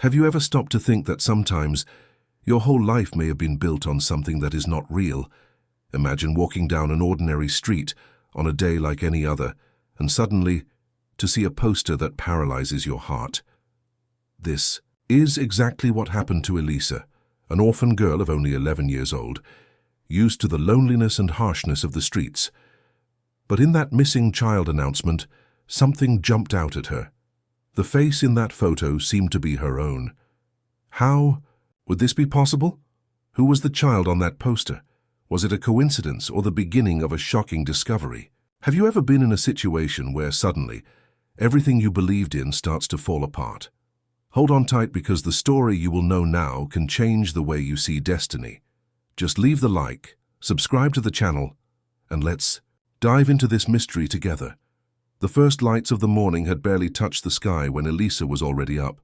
Have you ever stopped to think that sometimes your whole life may have been built on something that is not real? Imagine walking down an ordinary street on a day like any other, and suddenly to see a poster that paralyzes your heart. This is exactly what happened to Elisa, an orphan girl of only 11 years old, used to the loneliness and harshness of the streets. But in that missing child announcement, something jumped out at her. The face in that photo seemed to be her own. How would this be possible? Who was the child on that poster? Was it a coincidence or the beginning of a shocking discovery? Have you ever been in a situation where suddenly everything you believed in starts to fall apart? Hold on tight, because the story you will know now can change the way you see destiny. Just leave the like, subscribe to the channel, and let's dive into this mystery together. The first lights of the morning had barely touched the sky when Elisa was already up.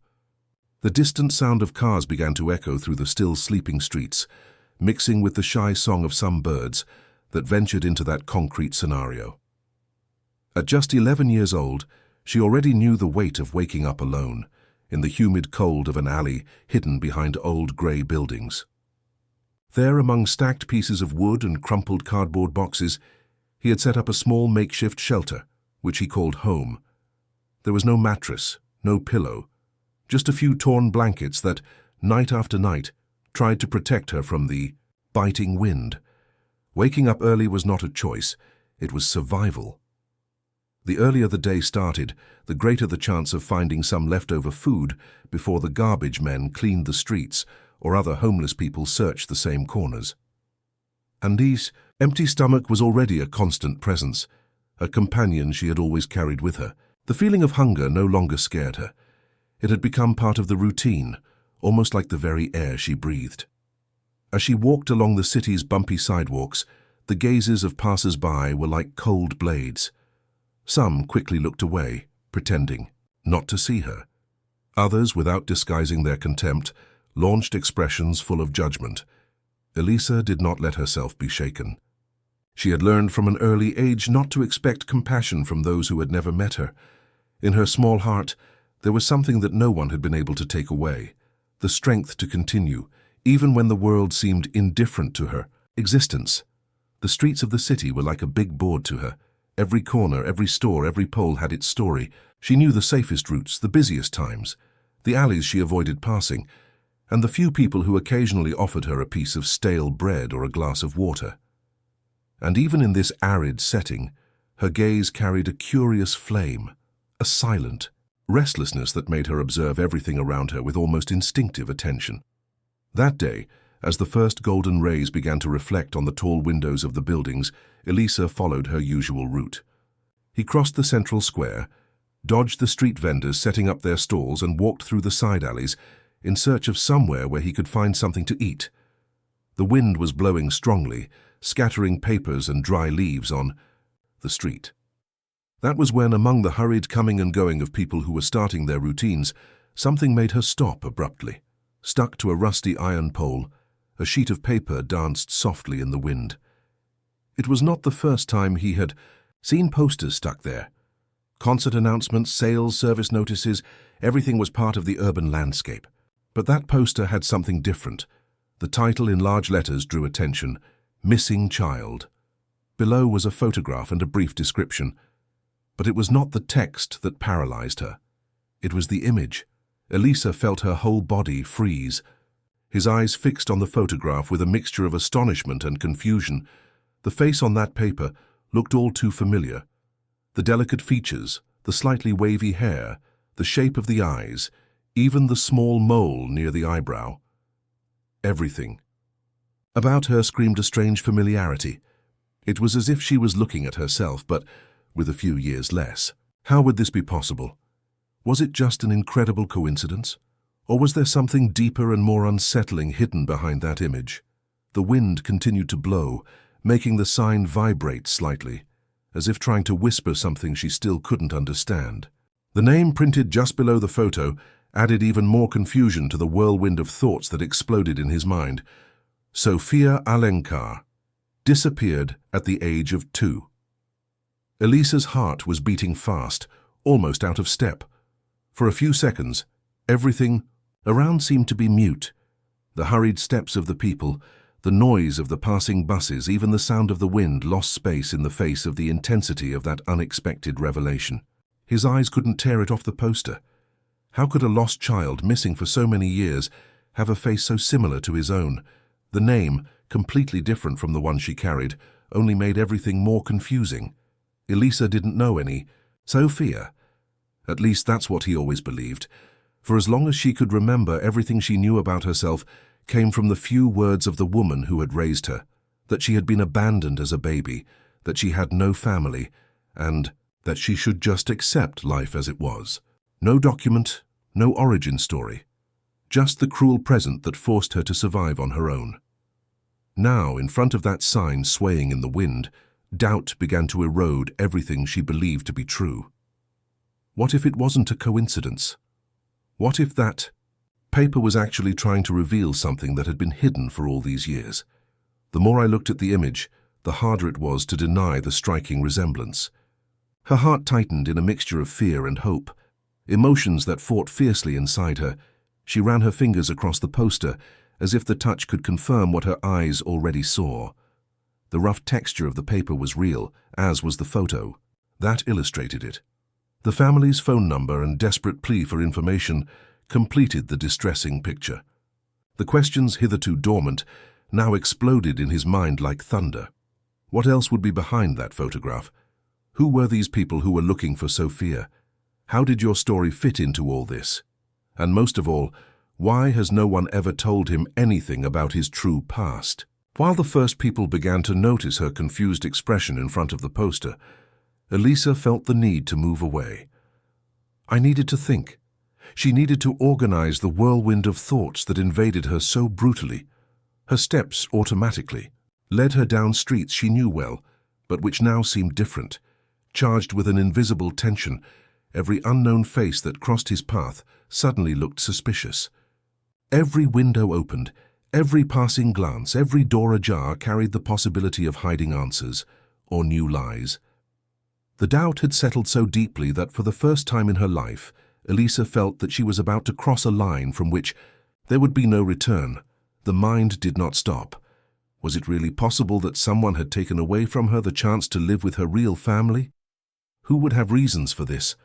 The distant sound of cars began to echo through the still sleeping streets, mixing with the shy song of some birds that ventured into that concrete scenario. At just 11 years old, she already knew the weight of waking up alone, in the humid cold of an alley hidden behind old grey buildings. There, among stacked pieces of wood and crumpled cardboard boxes, he had set up a small makeshift shelter, which he called home. There was no mattress, no pillow, just a few torn blankets that, night after night, tried to protect her from the biting wind. Waking up early was not a choice, it was survival. The earlier the day started, the greater the chance of finding some leftover food before the garbage men cleaned the streets or other homeless people searched the same corners. Andy's empty stomach was already a constant presence, a companion she had always carried with her. The feeling of hunger no longer scared her. It had become part of the routine, almost like the very air she breathed. As she walked along the city's bumpy sidewalks, the gazes of passers-by were like cold blades. Some quickly looked away, pretending not to see her. Others, without disguising their contempt, launched expressions full of judgment. Elisa did not let herself be shaken. She had learned from an early age not to expect compassion from those who had never met her. In her small heart, there was something that no one had been able to take away, the strength to continue, even when the world seemed indifferent to her existence. The streets of the city were like a big board to her. Every corner, every store, every pole had its story. She knew the safest routes, the busiest times, the alleys she avoided passing, and the few people who occasionally offered her a piece of stale bread or a glass of water. And even in this arid setting, her gaze carried a curious flame, a silent restlessness that made her observe everything around her with almost instinctive attention. That day, as the first golden rays began to reflect on the tall windows of the buildings, Elisa followed her usual route. He crossed the central square, dodged the street vendors setting up their stalls, and walked through the side alleys in search of somewhere where he could find something to eat. The wind was blowing strongly, scattering papers and dry leaves on the street. That was when, among the hurried coming and going of people who were starting their routines, something made her stop abruptly. Stuck to a rusty iron pole, a sheet of paper danced softly in the wind. It was not the first time he had seen posters stuck there. Concert announcements, sales, service notices, everything was part of the urban landscape. But that poster had something different. The title in large letters drew attention: Missing Child. Below was a photograph and a brief description. But it was not the text that paralyzed her. It was the image. Elisa felt her whole body freeze. His eyes fixed on the photograph with a mixture of astonishment and confusion. The face on that paper looked all too familiar. The delicate features, the slightly wavy hair, the shape of the eyes, even the small mole near the eyebrow. Everything about her screamed a strange familiarity. It was as if she was looking at herself, but with a few years less. How would this be possible? Was it just an incredible coincidence? Or was there something deeper and more unsettling hidden behind that image? The wind continued to blow, making the sign vibrate slightly, as if trying to whisper something she still couldn't understand. The name printed just below the photo added even more confusion to the whirlwind of thoughts that exploded in his mind. Sofia Alencar disappeared at the age of 2. Elisa's heart was beating fast, almost out of step. For a few seconds, everything Around seemed to be mute. The hurried steps of the people, the noise of the passing buses, even the sound of the wind lost space in the face of the intensity of that unexpected revelation. His eyes couldn't tear it off the poster. How could a lost child, missing for so many years, have a face so similar to his own? The name, completely different from the one she carried, only made everything more confusing. Elisa didn't know any. Sofia. At least that's what he always believed. For as long as she could remember, everything she knew about herself came from the few words of the woman who had raised her, that she had been abandoned as a baby, that she had no family, and that she should just accept life as it was. No document, no origin story, just the cruel present that forced her to survive on her own. Now, in front of that sign swaying in the wind, doubt began to erode everything she believed to be true. What if it wasn't a coincidence? What if that paper was actually trying to reveal something that had been hidden for all these years? The more I looked at the image, the harder it was to deny the striking resemblance. Her heart tightened in a mixture of fear and hope, emotions that fought fiercely inside her. She ran her fingers across the poster, as if the touch could confirm what her eyes already saw. The rough texture of the paper was real, as was the photo. That illustrated it. The family's phone number and desperate plea for information completed the distressing picture. The questions hitherto dormant now exploded in his mind like thunder. What else would be behind that photograph? Who were these people who were looking for Sofia? How did your story fit into all this? And most of all, why has no one ever told him anything about his true past? While the first people began to notice her confused expression in front of the poster, Elisa felt the need to move away. I needed to think. She needed to organize the whirlwind of thoughts that invaded her so brutally. Her steps automatically led her down streets she knew well, but which now seemed different, charged with an invisible tension. Every unknown face that crossed his path suddenly looked suspicious. Every window opened, every passing glance, every door ajar carried the possibility of hiding answers or new lies. The doubt had settled so deeply that for the first time in her life, Elisa felt that she was about to cross a line from which there would be no return. The mind did not stop. Was it really possible that someone had taken away from her the chance to live with her real family? Who would have reasons for this?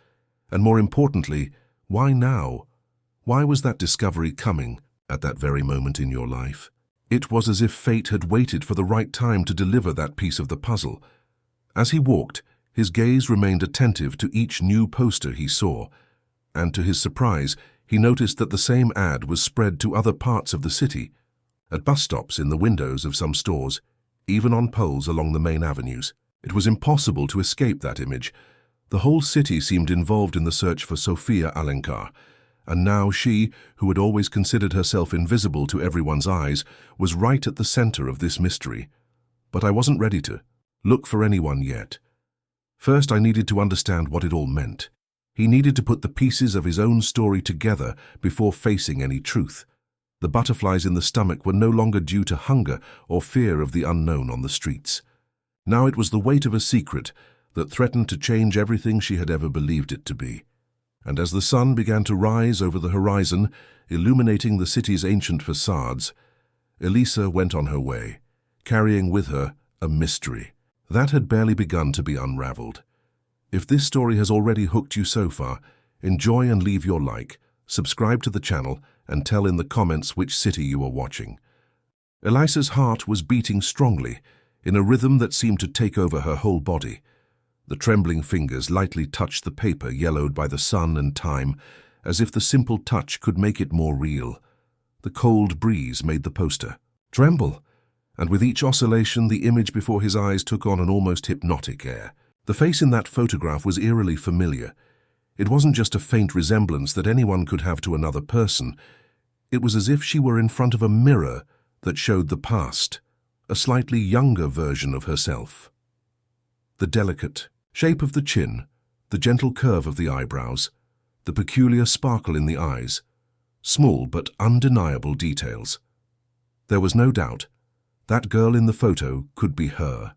And more importantly, why now? Why was that discovery coming at that very moment in your life? It was as if fate had waited for the right time to deliver that piece of the puzzle. As he walked, his gaze remained attentive to each new poster he saw, and to his surprise, he noticed that the same ad was spread to other parts of the city, at bus stops, in the windows of some stores, even on poles along the main avenues. It was impossible to escape that image. The whole city seemed involved in the search for Sofia Alencar, and now she, who had always considered herself invisible to everyone's eyes, was right at the center of this mystery. But I wasn't ready to look for anyone yet. First, I needed to understand what it all meant. He needed to put the pieces of his own story together before facing any truth. The butterflies in the stomach were no longer due to hunger or fear of the unknown on the streets. Now it was the weight of a secret that threatened to change everything she had ever believed it to be. And as the sun began to rise over the horizon, illuminating the city's ancient facades, Elisa went on her way, carrying with her a mystery that had barely begun to be unraveled. If this story has already hooked you so far, enjoy and leave your like, subscribe to the channel, and tell in the comments which city you are watching. Elisa's heart was beating strongly, in a rhythm that seemed to take over her whole body. The trembling fingers lightly touched the paper yellowed by the sun and time, as if the simple touch could make it more real. The cold breeze made the poster tremble, and with each oscillation the image before his eyes took on an almost hypnotic air. The face in that photograph was eerily familiar. It wasn't just a faint resemblance that anyone could have to another person. It was as if she were in front of a mirror that showed the past, a slightly younger version of herself. The delicate shape of the chin, the gentle curve of the eyebrows, the peculiar sparkle in the eyes, small but undeniable details. There was no doubt that girl in the photo could be her.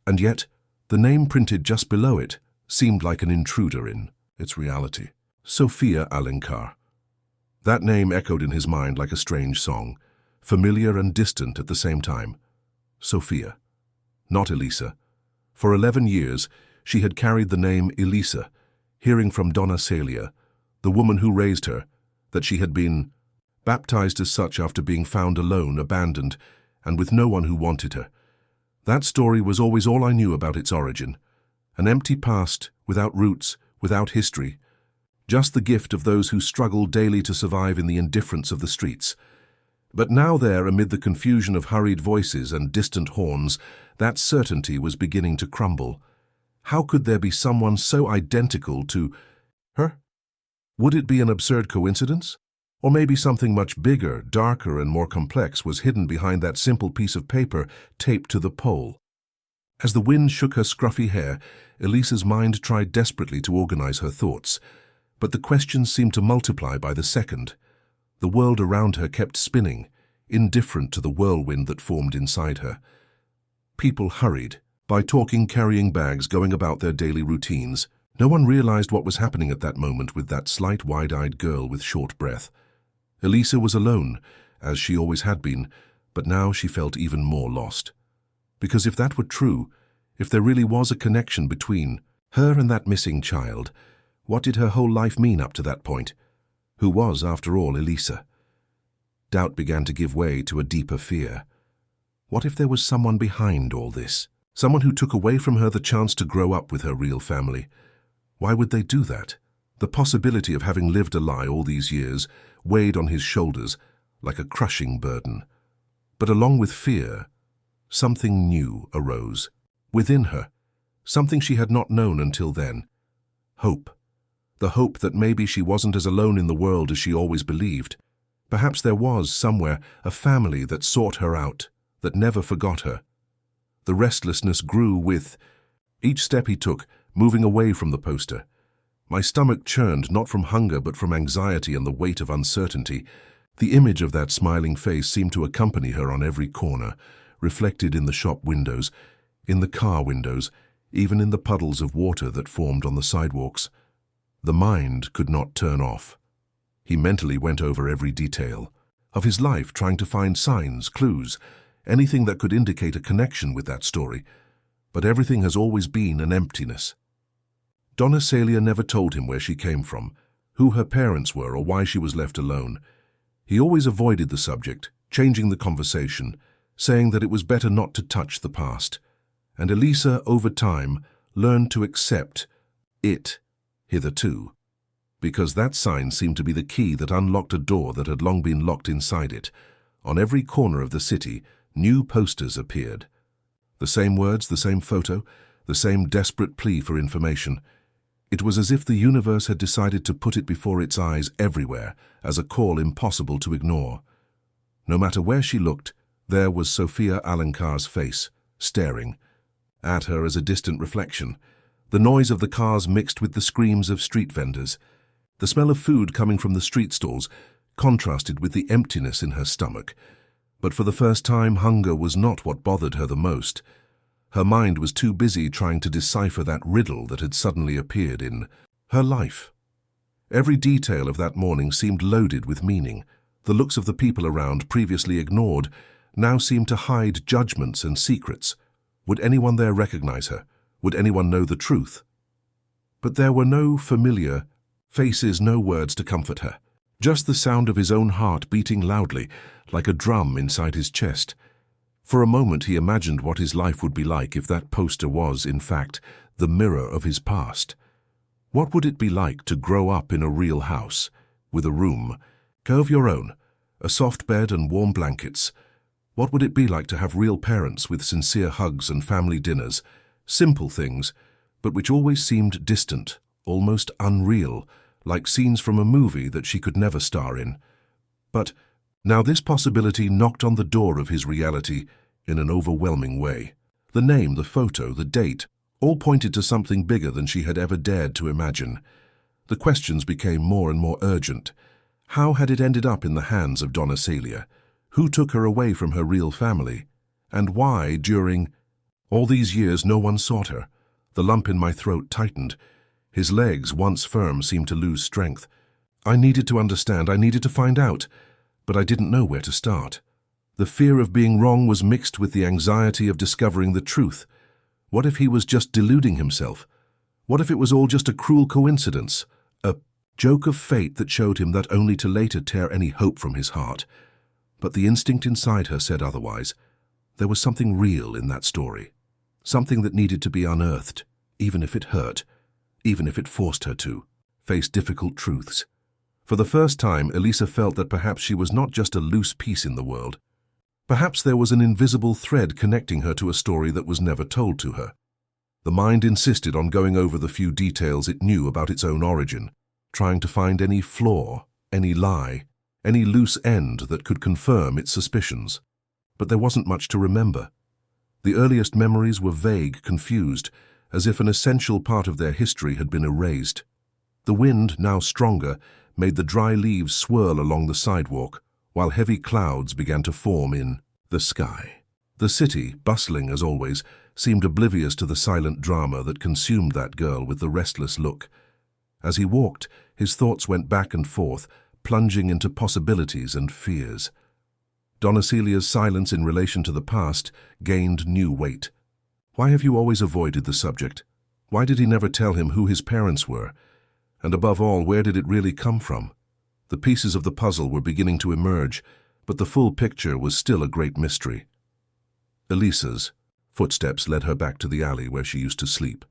And yet, the name printed just below it seemed like an intruder in its reality. Sofia Alencar. That name echoed in his mind like a strange song, familiar and distant at the same time. Sofia. Not Elisa. For 11 years, she had carried the name Elisa, hearing from Donna Celia, the woman who raised her, that she had been baptized as such after being found alone, abandoned, and with no one who wanted her. That story was always all I knew about its origin. An empty past, without roots, without history. Just the gift of those who struggle daily to survive in the indifference of the streets. But now there, amid the confusion of hurried voices and distant horns, that certainty was beginning to crumble. How could there be someone so identical to her? Would it be an absurd coincidence? Or maybe something much bigger, darker, and more complex was hidden behind that simple piece of paper taped to the pole? As the wind shook her scruffy hair, Elisa's mind tried desperately to organize her thoughts. But the questions seemed to multiply by the second. The world around her kept spinning, indifferent to the whirlwind that formed inside her. People hurried, by talking, carrying bags, going about their daily routines. No one realized what was happening at that moment with that slight, wide-eyed girl with short breath. Elisa was alone, as she always had been, but now she felt even more lost. Because if that were true, if there really was a connection between her and that missing child, what did her whole life mean up to that point? Who was, after all, Elisa? Doubt began to give way to a deeper fear. What if there was someone behind all this? Someone who took away from her the chance to grow up with her real family? Why would they do that? The possibility of having lived a lie all these years weighed on his shoulders like a crushing burden. But along with fear, something new arose. Within her, something she had not known until then. Hope. The hope that maybe she wasn't as alone in the world as she always believed. Perhaps there was, somewhere, a family that sought her out, that never forgot her. The restlessness grew with each step he took, moving away from the poster. My stomach churned, not from hunger but from anxiety and the weight of uncertainty. The image of that smiling face seemed to accompany her on every corner, reflected in the shop windows, in the car windows, even in the puddles of water that formed on the sidewalks. The mind could not turn off. He mentally went over every detail of his life, trying to find signs, clues, anything that could indicate a connection with that story. But everything has always been an emptiness. Donna Celia never told him where she came from, who her parents were, or why she was left alone. He always avoided the subject, changing the conversation, saying that it was better not to touch the past. And Elisa, over time, learned to accept it hitherto, because that sign seemed to be the key that unlocked a door that had long been locked inside it. On every corner of the city, new posters appeared. The same words, the same photo, the same desperate plea for information. It was as if the universe had decided to put it before its eyes everywhere, as a call impossible to ignore. No matter where she looked, there was Sofia Alencar's face, staring at her as a distant reflection. The noise of the cars mixed with the screams of street vendors. The smell of food coming from the street stalls contrasted with the emptiness in her stomach. But for the first time, hunger was not what bothered her the most. Her mind was too busy trying to decipher that riddle that had suddenly appeared in her life. Every detail of that morning seemed loaded with meaning. The looks of the people around, previously ignored, now seemed to hide judgments and secrets. Would anyone there recognize her? Would anyone know the truth? But there were no familiar faces, no words to comfort her. Just the sound of his own heart beating loudly, like a drum inside his chest. For a moment he imagined what his life would be like if that poster was, in fact, the mirror of his past. What would it be like to grow up in a real house, with a room, of your own, a soft bed and warm blankets? What would it be like to have real parents with sincere hugs and family dinners? Simple things, but which always seemed distant, almost unreal, like scenes from a movie that she could never star in. But now this possibility knocked on the door of his reality in an overwhelming way. The name, the photo, the date, all pointed to something bigger than she had ever dared to imagine. The questions became more and more urgent. How had it ended up in the hands of Donna Celia? Who took her away from her real family? And why, during all these years, no one sought her? The lump in my throat tightened. His legs, once firm, seemed to lose strength. I needed to understand, I needed to find out, but I didn't know where to start. The fear of being wrong was mixed with the anxiety of discovering the truth. What if he was just deluding himself? What if it was all just a cruel coincidence? A joke of fate that showed him that only to later tear any hope from his heart. But the instinct inside her said otherwise. There was something real in that story. Something that needed to be unearthed, even if it hurt, even if it forced her to face difficult truths. For the first time, Elisa felt that perhaps she was not just a loose piece in the world. Perhaps there was an invisible thread connecting her to a story that was never told to her. The mind insisted on going over the few details it knew about its own origin, trying to find any flaw, any lie, any loose end that could confirm its suspicions. But there wasn't much to remember. The earliest memories were vague, confused, as if an essential part of their history had been erased. The wind, now stronger, made the dry leaves swirl along the sidewalk, while heavy clouds began to form in the sky. The city, bustling as always, seemed oblivious to the silent drama that consumed that girl with the restless look. As he walked, his thoughts went back and forth, plunging into possibilities and fears. Donacelia's silence in relation to the past gained new weight. Why have you always avoided the subject? Why did he never tell him who his parents were? And above all, where did it really come from? The pieces of the puzzle were beginning to emerge, but the full picture was still a great mystery. Elisa's footsteps led her back to the alley where she used to sleep.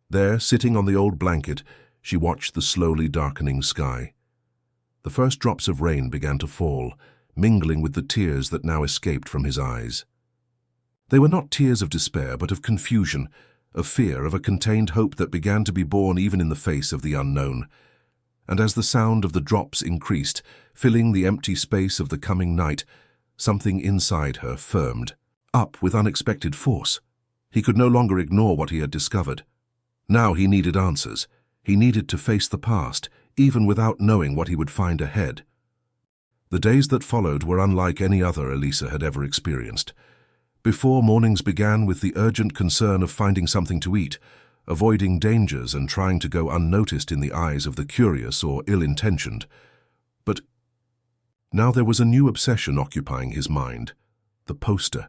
There, sitting on the old blanket, she watched the slowly darkening sky. The first drops of rain began to fall, mingling with the tears that now escaped from his eyes. They were not tears of despair, but of confusion, of fear, of a contained hope that began to be born even in the face of the unknown. And as the sound of the drops increased, filling the empty space of the coming night, something inside her firmed, up with unexpected force. He could no longer ignore what he had discovered. Now he needed answers. He needed to face the past, even without knowing what he would find ahead. The days that followed were unlike any other Elisa had ever experienced. Before, mornings began with the urgent concern of finding something to eat, avoiding dangers and trying to go unnoticed in the eyes of the curious or ill-intentioned. But now there was a new obsession occupying his mind: the poster.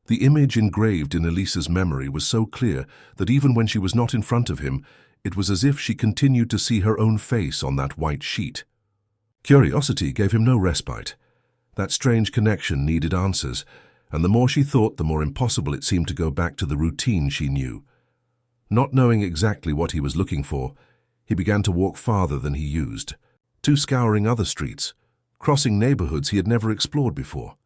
The image engraved in Elisa's memory was so clear that even when she was not in front of him, it was as if she continued to see her own face on that white sheet. Curiosity gave him no respite. That strange connection needed answers, and the more she thought, the more impossible it seemed to go back to the routine she knew. Not knowing exactly what he was looking for, he began to walk farther than he used, scouring other streets, crossing neighborhoods he had never explored before.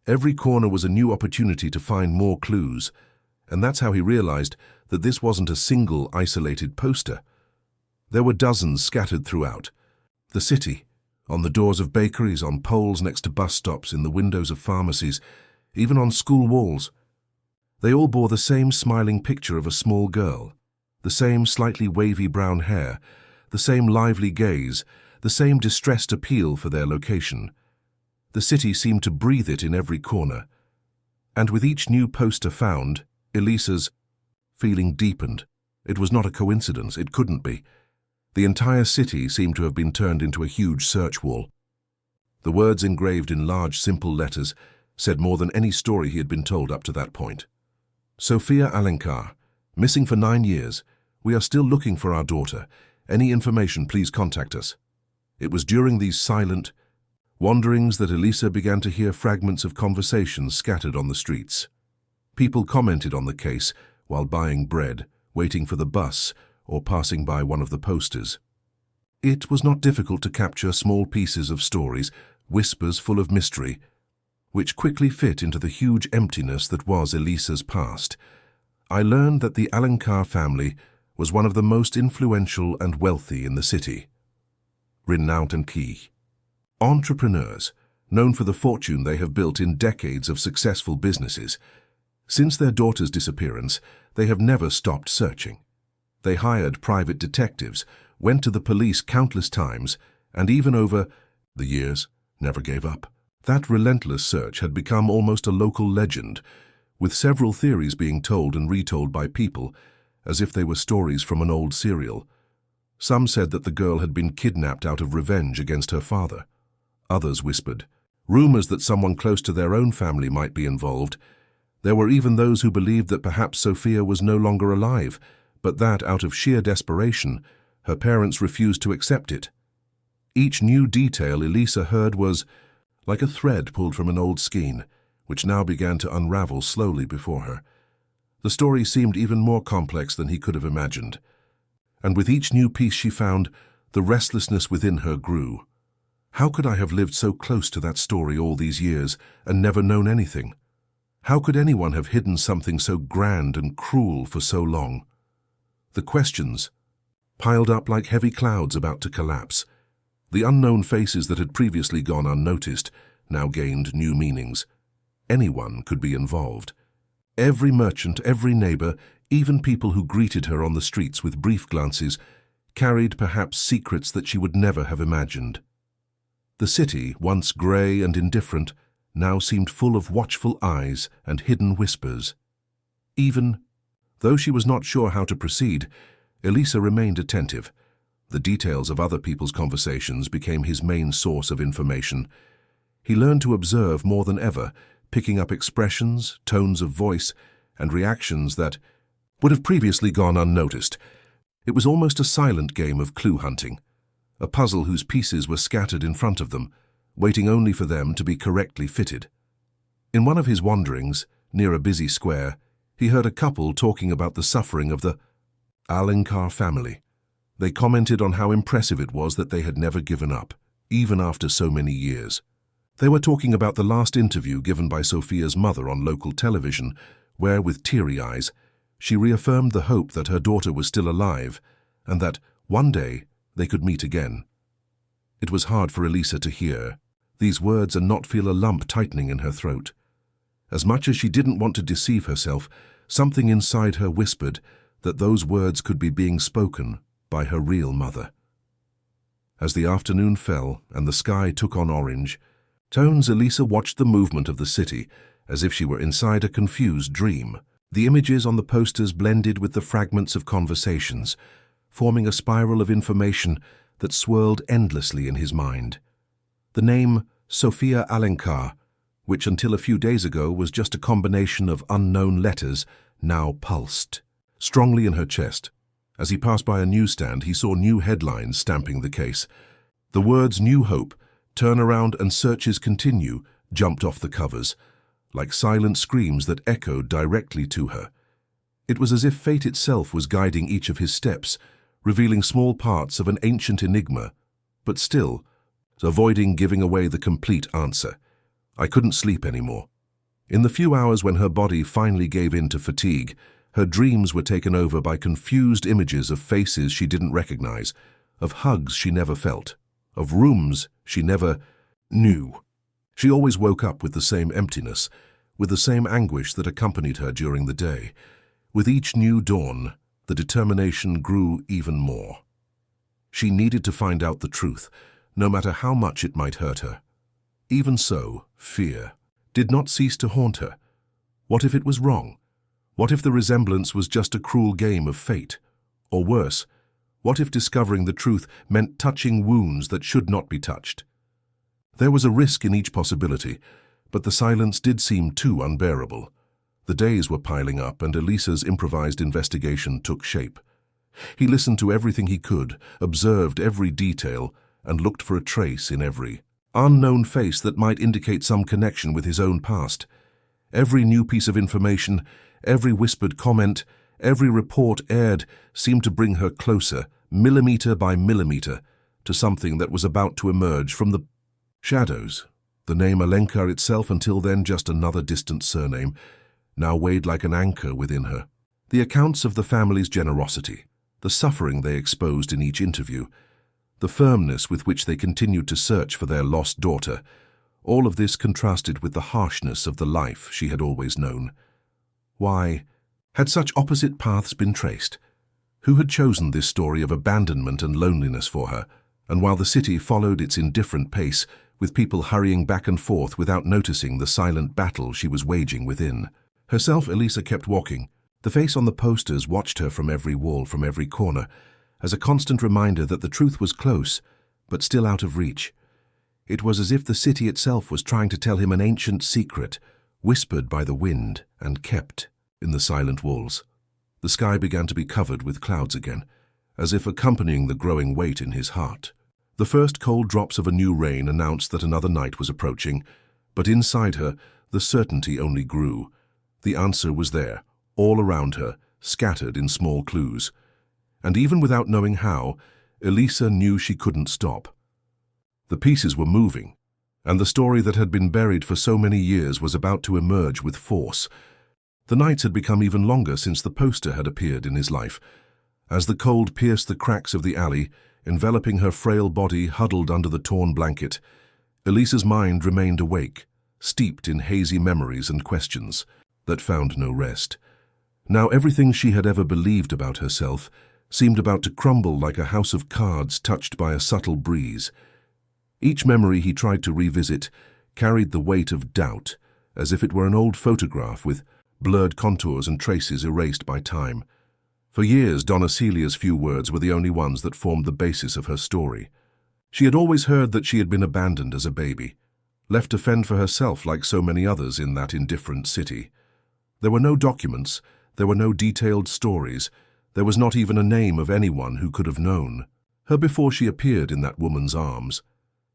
Every corner was a new opportunity to find more clues, and that's how he realized that this wasn't a single, isolated poster. There were dozens scattered throughout the city, on the doors of bakeries, on poles next to bus stops, in the windows of pharmacies, even on school walls. They all bore the same smiling picture of a small girl, the same slightly wavy brown hair, the same lively gaze, the same distressed appeal for their location. The city seemed to breathe it in every corner. And with each new poster found, Elisa's feeling deepened. It was not a coincidence, it couldn't be. The entire city seemed to have been turned into a huge search wall. The words engraved in large, simple letters said more than any story he had been told up to that point. Sofia Alencar, missing for 9 years. We are still looking for our daughter. Any information, please contact us. It was during these silent wanderings that Elisa began to hear fragments of conversations scattered on the streets. People commented on the case while buying bread, waiting for the bus, or passing by one of the posters. It was not difficult to capture small pieces of stories, whispers full of mystery, which quickly fit into the huge emptiness that was Elisa's past. I learned that the Alencar family was one of the most influential and wealthy in the city. Renowned and key. Entrepreneurs, known for the fortune they have built in decades of successful businesses. Since their daughter's disappearance, they have never stopped searching. They hired private detectives, went to the police countless times, and even over the years, never gave up. That relentless search had become almost a local legend, with several theories being told and retold by people, as if they were stories from an old serial. Some said that the girl had been kidnapped out of revenge against her father. Others whispered rumors that someone close to their own family might be involved. There were even those who believed that perhaps Sofia was no longer alive, but that, out of sheer desperation, her parents refused to accept it. Each new detail Elisa heard was like a thread pulled from an old skein, which now began to unravel slowly before her. The story seemed even more complex than he could have imagined. And with each new piece she found, the restlessness within her grew. How could I have lived so close to that story all these years and never known anything? How could anyone have hidden something so grand and cruel for so long? The questions piled up like heavy clouds about to collapse. The unknown faces that had previously gone unnoticed now gained new meanings. Anyone could be involved. Every merchant, every neighbor, even people who greeted her on the streets with brief glances, carried perhaps secrets that she would never have imagined. The city, once grey and indifferent, now seemed full of watchful eyes and hidden whispers. Even though she was not sure how to proceed, Elisa remained attentive. The details of other people's conversations became his main source of information. He learned to observe more than ever, picking up expressions, tones of voice, and reactions that would have previously gone unnoticed. It was almost a silent game of clue hunting, a puzzle whose pieces were scattered in front of them, waiting only for them to be correctly fitted. In one of his wanderings, near a busy square, he heard a couple talking about the suffering of the Alencar family. They commented on how impressive it was that they had never given up, even after so many years. They were talking about the last interview given by Sofia's mother on local television, where, with teary eyes, she reaffirmed the hope that her daughter was still alive and that, one day, they could meet again. It was hard for Elisa to hear these words and not feel a lump tightening in her throat. As much as she didn't want to deceive herself, something inside her whispered that those words could be being spoken by her real mother. As the afternoon fell and the sky took on orange tones, Elisa watched the movement of the city as if she were inside a confused dream. The images on the posters blended with the fragments of conversations, forming a spiral of information that swirled endlessly in his mind. The name Sofia Alencar, which until a few days ago was just a combination of unknown letters, now pulsed strongly in her chest. As he passed by a newsstand, he saw new headlines stamping the case. The words "New Hope," "Turnaround" and "Searches Continue" jumped off the covers, like silent screams that echoed directly to her. It was as if fate itself was guiding each of his steps, revealing small parts of an ancient enigma, but still avoiding giving away the complete answer. I couldn't sleep anymore. In the few hours when her body finally gave in to fatigue, her dreams were taken over by confused images of faces she didn't recognize, of hugs she never felt, of rooms she never knew. She always woke up with the same emptiness, with the same anguish that accompanied her during the day. With each new dawn, the determination grew even more. She needed to find out the truth, no matter how much it might hurt her. Even so, fear did not cease to haunt her. What if it was wrong? What if the resemblance was just a cruel game of fate? Or worse, what if discovering the truth meant touching wounds that should not be touched? There was a risk in each possibility, but the silence did seem too unbearable. The days were piling up, and Elisa's improvised investigation took shape. He listened to everything he could, observed every detail, and looked for a trace in every unknown face that might indicate some connection with his own past. Every new piece of information, every whispered comment, every report aired seemed to bring her closer, millimeter by millimeter, to something that was about to emerge from the shadows. The name Alencar itself, until then just another distant surname, now weighed like an anchor within her. The accounts of the family's generosity, the suffering they exposed in each interview, the firmness with which they continued to search for their lost daughter, all of this contrasted with the harshness of the life she had always known. Why had such opposite paths been traced? Who had chosen this story of abandonment and loneliness for her? And while the city followed its indifferent pace, with people hurrying back and forth without noticing the silent battle she was waging within. Herself, Elisa kept walking. The face on the posters watched her from every wall, from every corner, as a constant reminder that the truth was close, but still out of reach. It was as if the city itself was trying to tell him an ancient secret, whispered by the wind and kept in the silent walls. The sky began to be covered with clouds again, as if accompanying the growing weight in his heart. The first cold drops of a new rain announced that another night was approaching, but inside her, the certainty only grew. The answer was there, all around her, scattered in small clues. And even without knowing how, Elisa knew she couldn't stop. The pieces were moving, and the story that had been buried for so many years was about to emerge with force. The nights had become even longer since the poster had appeared in his life. As the cold pierced the cracks of the alley, enveloping her frail body huddled under the torn blanket, Elisa's mind remained awake, steeped in hazy memories and questions that found no rest. Now everything she had ever believed about herself seemed about to crumble like a house of cards touched by a subtle breeze. Each memory he tried to revisit carried the weight of doubt, as if it were an old photograph with blurred contours and traces erased by time. For years, Donna Celia's few words were the only ones that formed the basis of her story. She had always heard that she had been abandoned as a baby, left to fend for herself like so many others in that indifferent city. There were no documents, there were no detailed stories, there was not even a name of anyone who could have known her before she appeared in that woman's arms.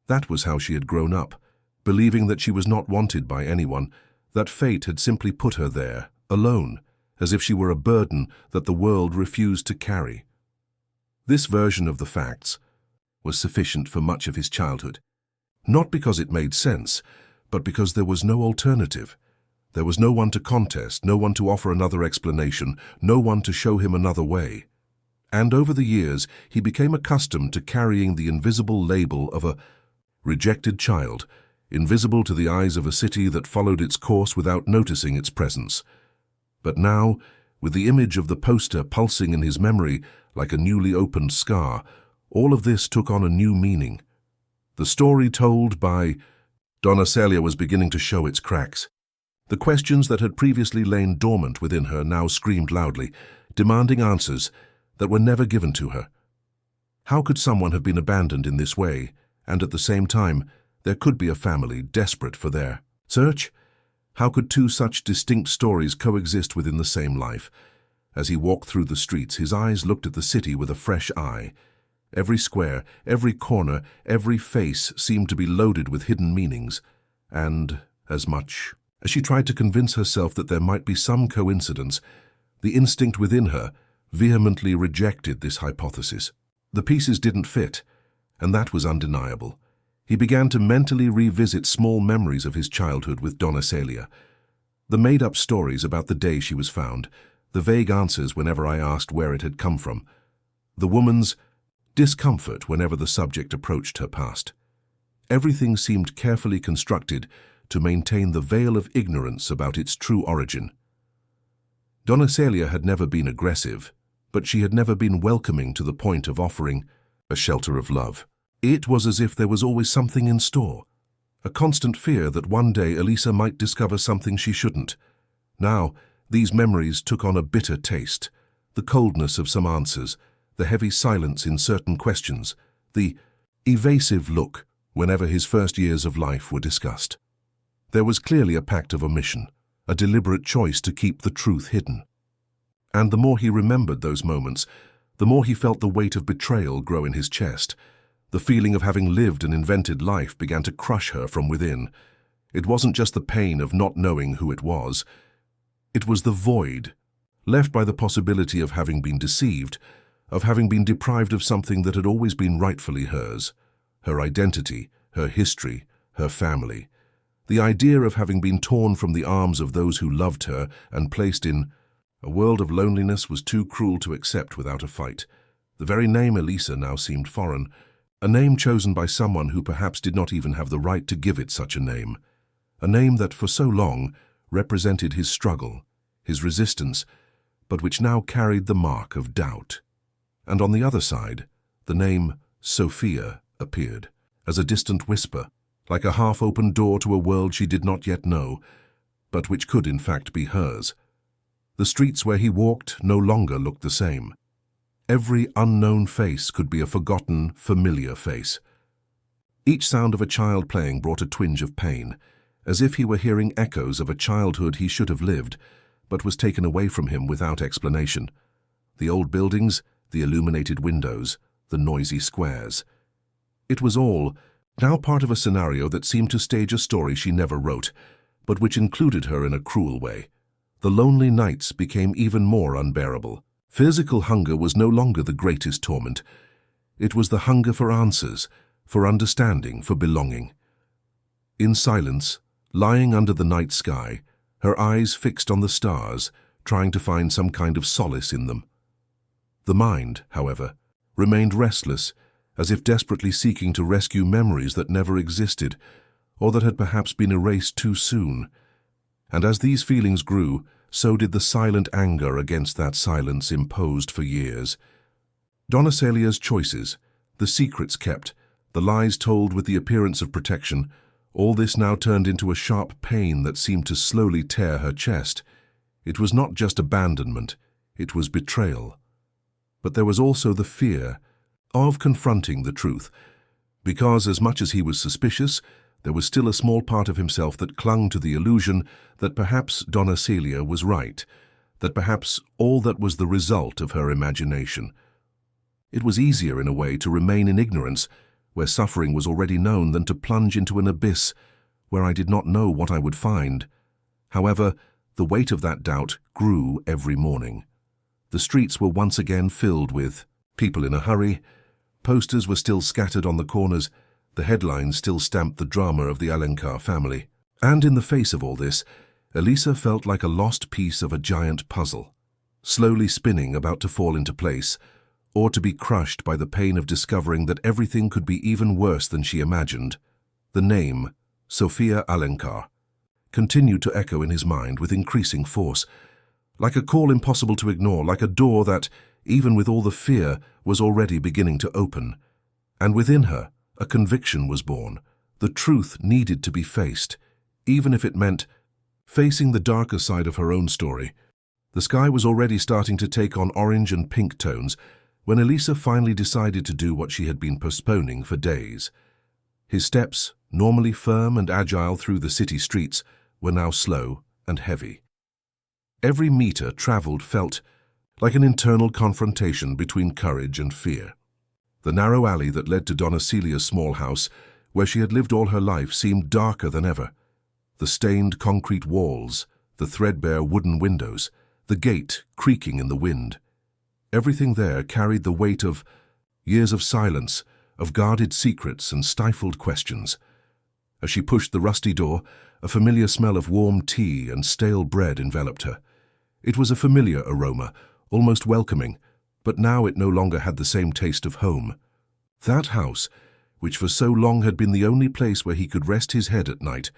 That was how she had grown up, believing that she was not wanted by anyone, that fate had simply put her there, alone, as if she were a burden that the world refused to carry. This version of the facts was sufficient for much of his childhood, not because it made sense, but because there was no alternative. There was no one to contest, no one to offer another explanation, no one to show him another way. And over the years, he became accustomed to carrying the invisible label of a rejected child, invisible to the eyes of a city that followed its course without noticing its presence. But now, with the image of the poster pulsing in his memory like a newly opened scar, all of this took on a new meaning. The story told by Donna Celia was beginning to show its cracks. The questions that had previously lain dormant within her now screamed loudly, demanding answers that were never given to her. How could someone have been abandoned in this way, and at the same time, there could be a family desperate for their search? How could two such distinct stories coexist within the same life? As he walked through the streets, his eyes looked at the city with a fresh eye. Every square, every corner, every face seemed to be loaded with hidden meanings, and as much as she tried to convince herself that there might be some coincidence, the instinct within her vehemently rejected this hypothesis. The pieces didn't fit, and that was undeniable. He began to mentally revisit small memories of his childhood with Donna Celia. The made-up stories about the day she was found, the vague answers whenever I asked where it had come from, the woman's discomfort whenever the subject approached her past. Everything seemed carefully constructed to maintain the veil of ignorance about its true origin. Donna Celia had never been aggressive, but she had never been welcoming to the point of offering a shelter of love. It was as if there was always something in store, a constant fear that one day Elisa might discover something she shouldn't. Now, these memories took on a bitter taste, the coldness of some answers, the heavy silence in certain questions, the evasive look whenever his first years of life were discussed. There was clearly a pact of omission, a deliberate choice to keep the truth hidden. And the more he remembered those moments, the more he felt the weight of betrayal grow in his chest. The feeling of having lived an invented life began to crush her from within. It wasn't just the pain of not knowing who it was. It was the void, left by the possibility of having been deceived, of having been deprived of something that had always been rightfully hers, her identity, her history, her family. The idea of having been torn from the arms of those who loved her and placed in a world of loneliness was too cruel to accept without a fight. The very name Elisa now seemed foreign, a name chosen by someone who perhaps did not even have the right to give it such a name that for so long represented his struggle, his resistance, but which now carried the mark of doubt. And on the other side, the name Sofia appeared, as a distant whisper, like a half-open door to a world she did not yet know, but which could in fact be hers. The streets where he walked no longer looked the same. Every unknown face could be a forgotten, familiar face. Each sound of a child playing brought a twinge of pain, as if he were hearing echoes of a childhood he should have lived, but was taken away from him without explanation. The old buildings, the illuminated windows, the noisy squares. It was all now part of a scenario that seemed to stage a story she never wrote, but which included her in a cruel way. The lonely nights became even more unbearable. Physical hunger was no longer the greatest torment. It was the hunger for answers, for understanding, for belonging. In silence, lying under the night sky, her eyes fixed on the stars, trying to find some kind of solace in them. The mind, however, remained restless, as if desperately seeking to rescue memories that never existed, or that had perhaps been erased too soon. And as these feelings grew, so did the silent anger against that silence imposed for years. Donna Celia's choices, the secrets kept, the lies told with the appearance of protection, all this now turned into a sharp pain that seemed to slowly tear her chest. It was not just abandonment, it was betrayal. But there was also the fear of confronting the truth, because as much as he was suspicious, there was still a small part of himself that clung to the illusion that perhaps Donna Celia was right, that perhaps all that was the result of her imagination. It was easier in a way to remain in ignorance, where suffering was already known, than to plunge into an abyss where I did not know what I would find. However, the weight of that doubt grew every morning. The streets were once again filled with people in a hurry. Posters were still scattered on the corners. The headlines still stamped the drama of the Alencar family. And in the face of all this, Elisa felt like a lost piece of a giant puzzle, slowly spinning, about to fall into place, or to be crushed by the pain of discovering that everything could be even worse than she imagined. The name, Sofia Alencar, continued to echo in his mind with increasing force, like a call impossible to ignore, like a door that, even with all the fear, was already beginning to open. And within her, a conviction was born. The truth needed to be faced, even if it meant facing the darker side of her own story. The sky was already starting to take on orange and pink tones when Elisa finally decided to do what she had been postponing for days. His steps, normally firm and agile through the city streets, were now slow and heavy. Every meter traveled felt like an internal confrontation between courage and fear. The narrow alley that led to Donna Celia's small house, where she had lived all her life, seemed darker than ever. The stained concrete walls, the threadbare wooden windows, the gate creaking in the wind. Everything there carried the weight of years of silence, of guarded secrets and stifled questions. As she pushed the rusty door, a familiar smell of warm tea and stale bread enveloped her. It was a familiar aroma, almost welcoming, but now it no longer had the same taste of home. That house, which for so long had been the only place where he could rest his head at night,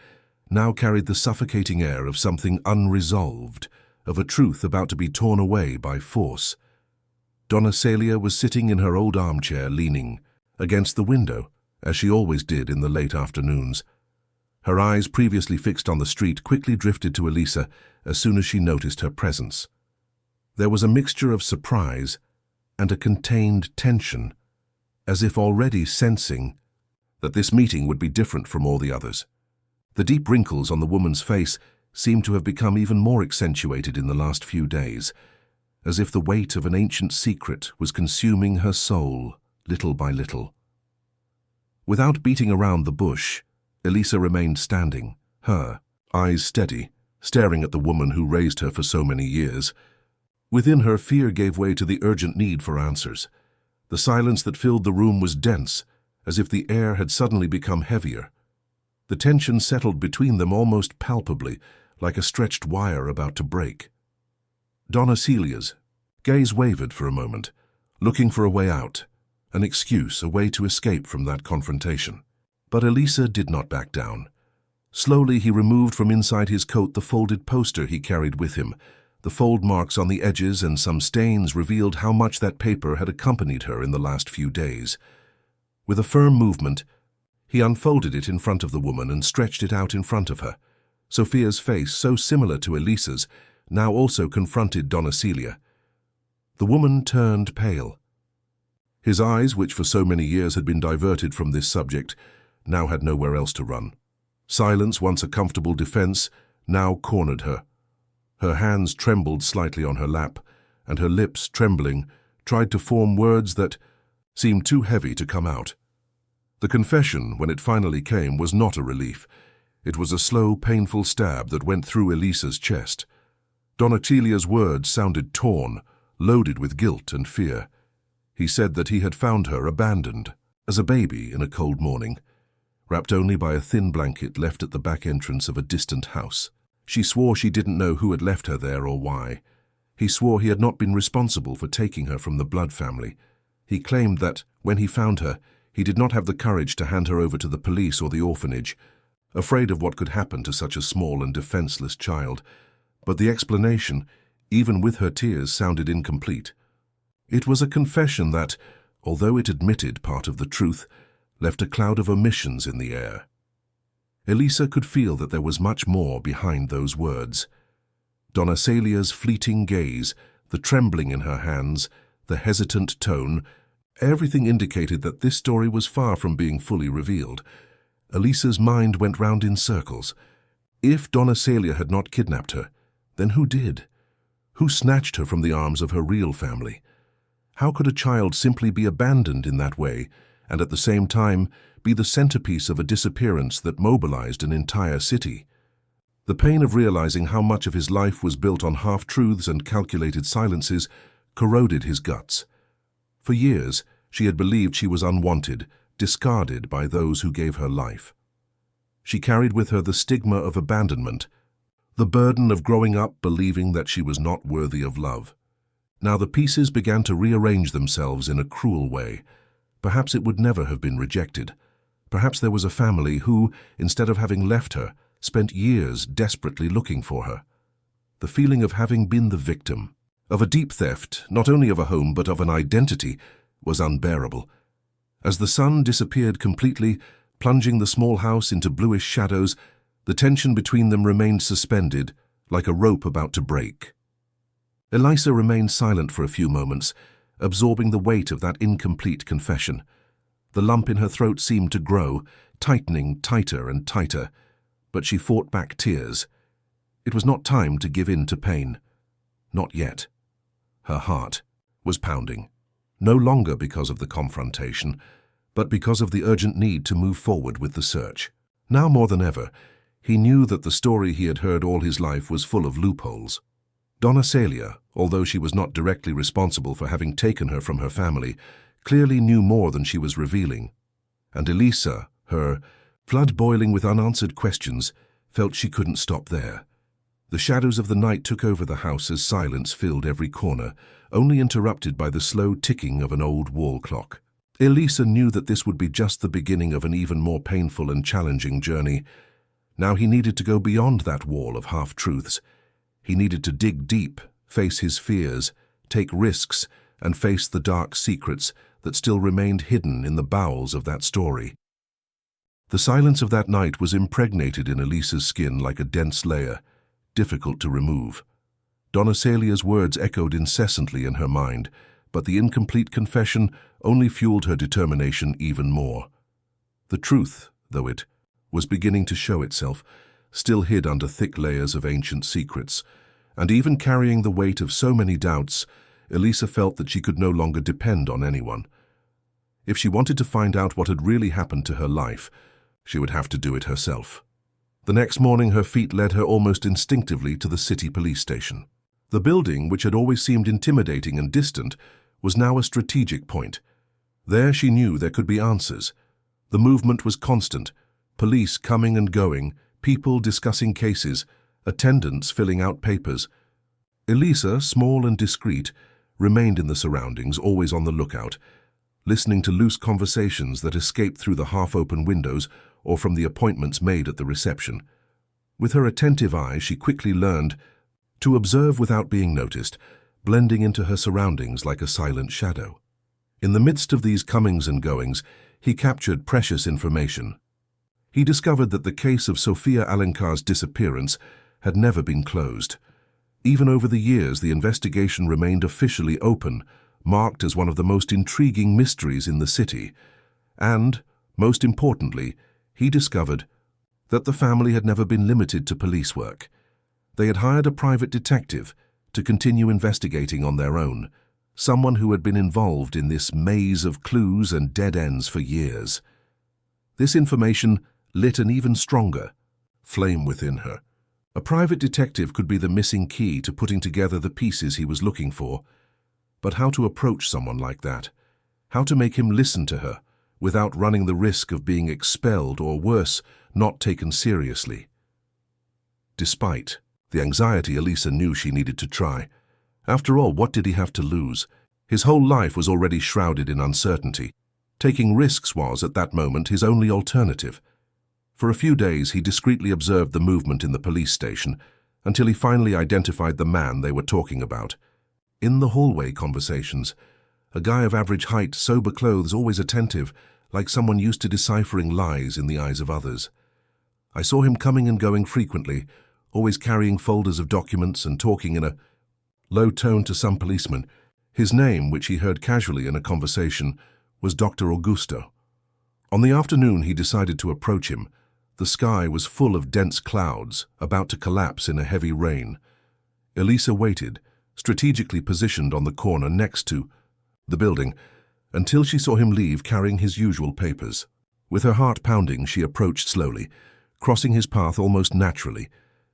now carried the suffocating air of something unresolved, of a truth about to be torn away by force. Donna Celia was sitting in her old armchair, leaning against the window, as she always did in the late afternoons. Her eyes, previously fixed on the street, quickly drifted to Elisa as soon as she noticed her presence. There was a mixture of surprise and a contained tension, as if already sensing that this meeting would be different from all the others. The deep wrinkles on the woman's face seemed to have become even more accentuated in the last few days, as if the weight of an ancient secret was consuming her soul little by little. Without beating around the bush, Elisa remained standing, her eyes steady, staring at the woman who raised her for so many years. Within her, fear gave way to the urgent need for answers. The silence that filled the room was dense, as if the air had suddenly become heavier. The tension settled between them almost palpably, like a stretched wire about to break. Donna Celia's gaze wavered for a moment, looking for a way out, an excuse, a way to escape from that confrontation. But Elisa did not back down. Slowly he removed from inside his coat the folded poster he carried with him. The fold marks on the edges and some stains revealed how much that paper had accompanied her in the last few days. With a firm movement, he unfolded it in front of the woman and stretched it out in front of her. Sofia's face, so similar to Elisa's, now also confronted Donna Celia. The woman turned pale, His eyes, which for so many years had been diverted from this subject, now had nowhere else to run. Silence, once a comfortable defense, now cornered her. Her hands trembled slightly on her lap, and her lips, trembling, tried to form words that seemed too heavy to come out. The confession, when it finally came, was not a relief. It was a slow, painful stab that went through Elisa's chest. Donatilia's words sounded torn, loaded with guilt and fear. He said that he had found her abandoned, as a baby in a cold morning, wrapped only by a thin blanket left at the back entrance of a distant house. She swore she didn't know who had left her there or why. He swore he had not been responsible for taking her from the blood family. He claimed that, when he found her, he did not have the courage to hand her over to the police or the orphanage, afraid of what could happen to such a small and defenseless child. But the explanation, even with her tears, sounded incomplete. It was a confession that, although it admitted part of the truth, left a cloud of omissions in the air. Elisa could feel that there was much more behind those words. Donna Celia's fleeting gaze, the trembling in her hands, the hesitant tone, everything indicated that this story was far from being fully revealed. Elisa's mind went round in circles. If Donna Celia had not kidnapped her, then who did? Who snatched her from the arms of her real family? How could a child simply be abandoned in that way, and at the same time be the centerpiece of a disappearance that mobilized an entire city? The pain of realizing how much of his life was built on half-truths and calculated silences corroded his guts. For years, she had believed she was unwanted, discarded by those who gave her life. She carried with her the stigma of abandonment, the burden of growing up believing that she was not worthy of love. Now the pieces began to rearrange themselves in a cruel way. Perhaps it would never have been rejected. Perhaps there was a family who, instead of having left her, spent years desperately looking for her. The feeling of having been the victim of a deep theft, not only of a home but of an identity, was unbearable. As the sun disappeared completely, plunging the small house into bluish shadows, the tension between them remained suspended, like a rope about to break. Elisa remained silent for a few moments, absorbing the weight of that incomplete confession. The lump in her throat seemed to grow, tightening tighter and tighter, but she fought back tears. It was not time to give in to pain. Not yet. Her heart was pounding, no longer because of the confrontation, but because of the urgent need to move forward with the search. Now more than ever, he knew that the story he had heard all his life was full of loopholes. Donna Celia, although she was not directly responsible for having taken her from her family, clearly knew more than she was revealing. And Elisa, her blood boiling with unanswered questions, felt she couldn't stop there. The shadows of the night took over the house as silence filled every corner, only interrupted by the slow ticking of an old wall clock. Elisa knew that this would be just the beginning of an even more painful and challenging journey. Now he needed to go beyond that wall of half-truths. He needed to dig deep, face his fears, take risks, and face the dark secrets that still remained hidden in the bowels of that story. The silence of that night was impregnated in Elisa's skin like a dense layer, difficult to remove. Donna Celia's words echoed incessantly in her mind, but the incomplete confession only fueled her determination even more. The truth, though it was beginning to show itself, still hid under thick layers of ancient secrets, and even carrying the weight of so many doubts, Elisa felt that she could no longer depend on anyone. If she wanted to find out what had really happened to her life, she would have to do it herself. The next morning her feet led her almost instinctively to the city police station. The building, which had always seemed intimidating and distant, was now a strategic point. There she knew there could be answers. The movement was constant, police coming and going, people discussing cases, attendants filling out papers. Elisa, small and discreet, remained in the surroundings, always on the lookout, listening to loose conversations that escaped through the half-open windows or from the appointments made at the reception. With her attentive eye, she quickly learned to observe without being noticed, blending into her surroundings like a silent shadow. In the midst of these comings and goings, he captured precious information. He discovered that the case of Sofia Alencar's disappearance had never been closed. Even over the years, the investigation remained officially open, marked as one of the most intriguing mysteries in the city, and, most importantly, he discovered that the family had never been limited to police work. They had hired a private detective to continue investigating on their own, someone who had been involved in this maze of clues and dead ends for years. This information lit an even stronger flame within her. A private detective could be the missing key to putting together the pieces he was looking for. But how to approach someone like that? How to make him listen to her without running the risk of being expelled or worse, not taken seriously? Despite the anxiety, Elisa knew she needed to try. After all, what did he have to lose? His whole life was already shrouded in uncertainty. Taking risks was, at that moment, his only alternative. For a few days, he discreetly observed the movement in the police station until he finally identified the man they were talking about. In the hallway conversations, a guy of average height, sober clothes, always attentive, like someone used to deciphering lies in the eyes of others. I saw him coming and going frequently, always carrying folders of documents and talking in a low tone to some policeman. His name, which he heard casually in a conversation, was Dr. Augusto. On the afternoon he decided to approach him. The sky was full of dense clouds, about to collapse in a heavy rain. Elisa waited, strategically positioned on the corner next to the building, until she saw him leave carrying his usual papers. With her heart pounding, she approached slowly, crossing his path almost naturally,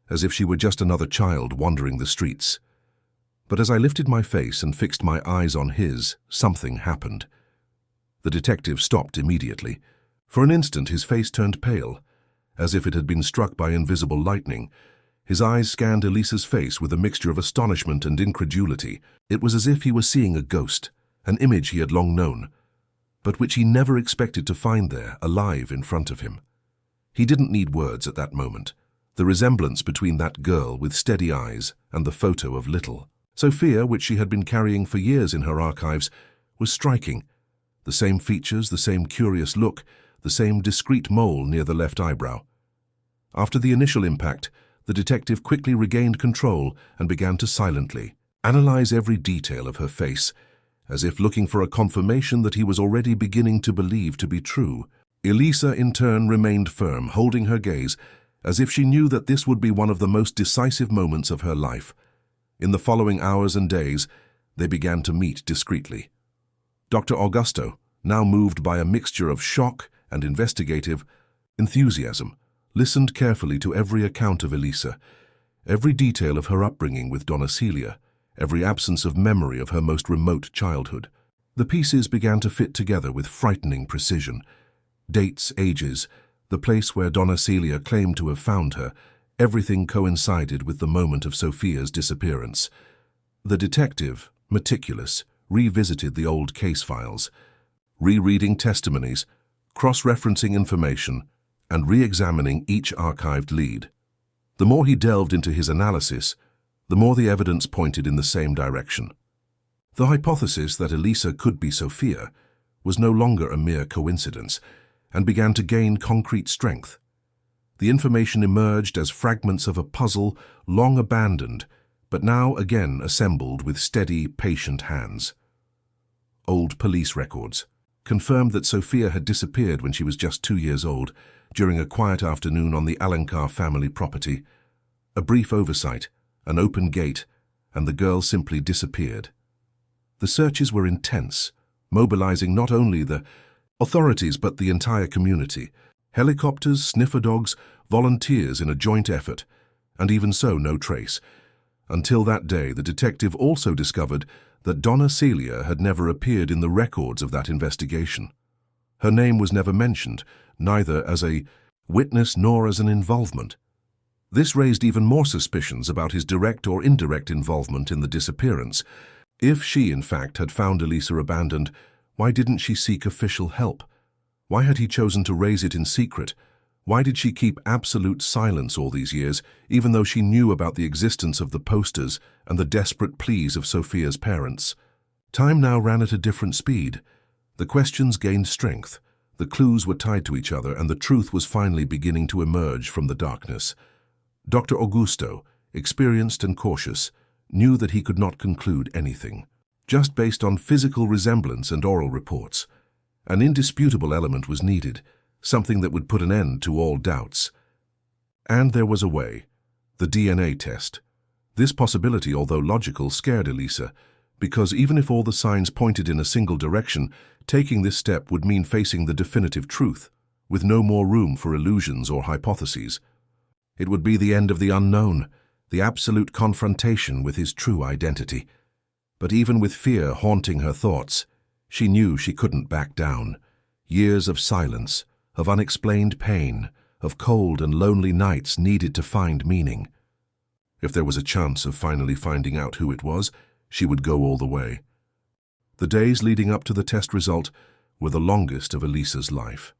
as if she were just another child wandering the streets. But as I lifted my face and fixed my eyes on his, something happened. The detective stopped immediately. For an instant his face turned pale, as if it had been struck by invisible lightning. His eyes scanned Elisa's face with a mixture of astonishment and incredulity. It was as if he was seeing a ghost, an image he had long known, but which he never expected to find there, alive in front of him. He didn't need words at that moment. The resemblance between that girl with steady eyes and the photo of little Sofia, which she had been carrying for years in her archives, was striking. The same features, the same curious look, the same discreet mole near the left eyebrow. After the initial impact, the detective quickly regained control and began to silently analyze every detail of her face, as if looking for a confirmation that he was already beginning to believe to be true. Elisa, in turn, remained firm, holding her gaze, as if she knew that this would be one of the most decisive moments of her life. In the following hours and days, they began to meet discreetly. Dr. Augusto, now moved by a mixture of shock and investigative enthusiasm, listened carefully to every account of Elisa, every detail of her upbringing with Donna Celia, every absence of memory of her most remote childhood. The pieces began to fit together with frightening precision. Dates, ages, the place where Donna Celia claimed to have found her, everything coincided with the moment of Sofia's disappearance. The detective, meticulous, revisited the old case files, rereading testimonies, cross-referencing information, and re-examining each archived lead. The more he delved into his analysis, the more the evidence pointed in the same direction. The hypothesis that Elisa could be Sofia was no longer a mere coincidence and began to gain concrete strength. The information emerged as fragments of a puzzle long abandoned, but now again assembled with steady, patient hands. Old police records confirmed that Sofia had disappeared when she was just 2 years old, during a quiet afternoon on the Alencar family property. A brief oversight, an open gate, and the girl simply disappeared. The searches were intense, mobilizing not only the authorities but the entire community. Helicopters, sniffer dogs, volunteers in a joint effort, and even so no trace. Until that day, the detective also discovered that Donna Celia had never appeared in the records of that investigation. Her name was never mentioned, neither as a witness nor as an involvement. This raised even more suspicions about his direct or indirect involvement in the disappearance. If she, in fact, had found Elisa abandoned, why didn't she seek official help? Why had he chosen to raise it in secret? Why did she keep absolute silence all these years, even though she knew about the existence of the posters and the desperate pleas of Sofia's parents? Time now ran at a different speed. The questions gained strength, the clues were tied to each other, and the truth was finally beginning to emerge from the darkness. Dr. Augusto, experienced and cautious, knew that he could not conclude anything. just based on physical resemblance and oral reports. An indisputable element was needed, something that would put an end to all doubts. And there was a way: the DNA test. This possibility, although logical, scared Elisa, because even if all the signs pointed in a single direction, taking this step would mean facing the definitive truth, with no more room for illusions or hypotheses. It would be the end of the unknown, the absolute confrontation with his true identity. But even with fear haunting her thoughts, she knew she couldn't back down. Years of silence, of unexplained pain, of cold and lonely nights needed to find meaning. If there was a chance of finally finding out who it was, she would go all the way. The days leading up to the test result were the longest of Elisa's life.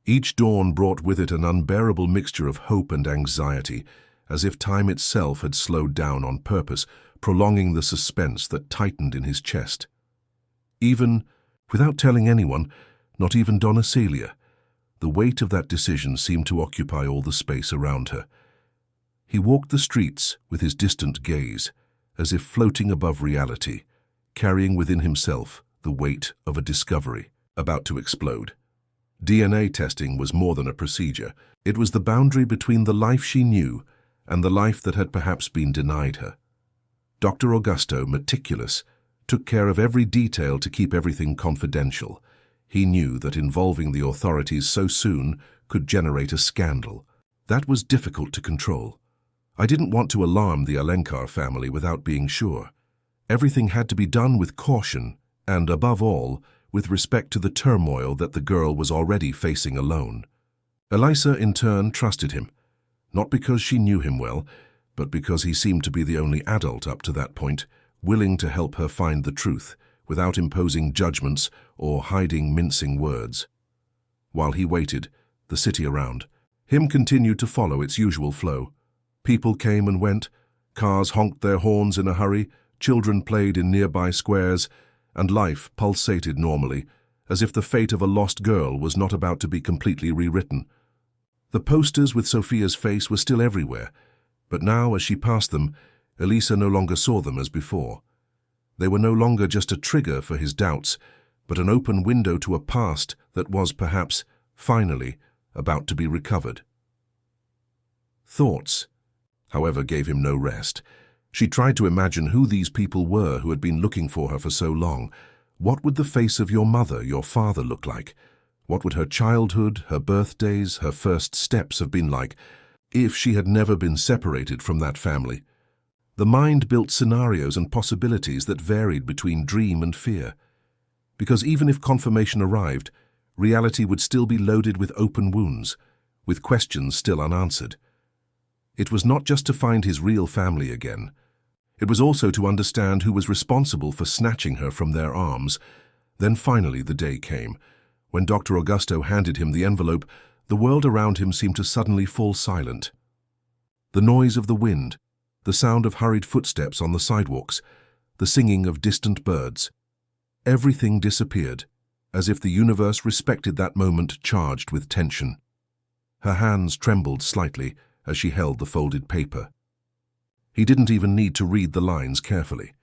Each dawn brought with it an unbearable mixture of hope and anxiety, as if time itself had slowed down on purpose, prolonging the suspense that tightened in his chest. Even, without telling anyone, not even Donna Celia, the weight of that decision seemed to occupy all the space around her. He walked the streets with his distant gaze, as if floating above reality, carrying within himself the weight of a discovery about to explode. DNA testing was more than a procedure. It was the boundary between the life she knew and the life that had perhaps been denied her. Dr. Augusto, meticulous, took care of every detail to keep everything confidential. He knew that involving the authorities so soon could generate a scandal. That was difficult to control. I didn't want to alarm the Alencar family without being sure. Everything had to be done with caution and, above all, with respect to the turmoil that the girl was already facing alone. Elisa, in turn, trusted him, not because she knew him well, but because he seemed to be the only adult up to that point, willing to help her find the truth, without imposing judgments or hiding mincing words. While he waited, the city around him continued to follow its usual flow. People came and went, cars honked their horns in a hurry, children played in nearby squares, and life pulsated normally, as if the fate of a lost girl was not about to be completely rewritten. The posters with Sofia's face were still everywhere, but now, as she passed them, Elisa no longer saw them as before. They were no longer just a trigger for his doubts, but an open window to a past that was perhaps, finally, about to be recovered. Thoughts, however, gave him no rest. She tried to imagine who these people were who had been looking for her for so long. What would the face of your mother, your father, look like? What would her childhood, her birthdays, her first steps have been like if she had never been separated from that family? The mind built scenarios and possibilities that varied between dream and fear. Because even if confirmation arrived, reality would still be loaded with open wounds, with questions still unanswered. It was not just to find his real family again. It was also to understand who was responsible for snatching her from their arms. Then finally the day came. When Dr. Augusto handed him the envelope, the world around him seemed to suddenly fall silent. The noise of the wind, the sound of hurried footsteps on the sidewalks, the singing of distant birds. Everything disappeared, as if the universe respected that moment charged with tension. Her hands trembled slightly as she held the folded paper. He didn't even need to read the lines carefully.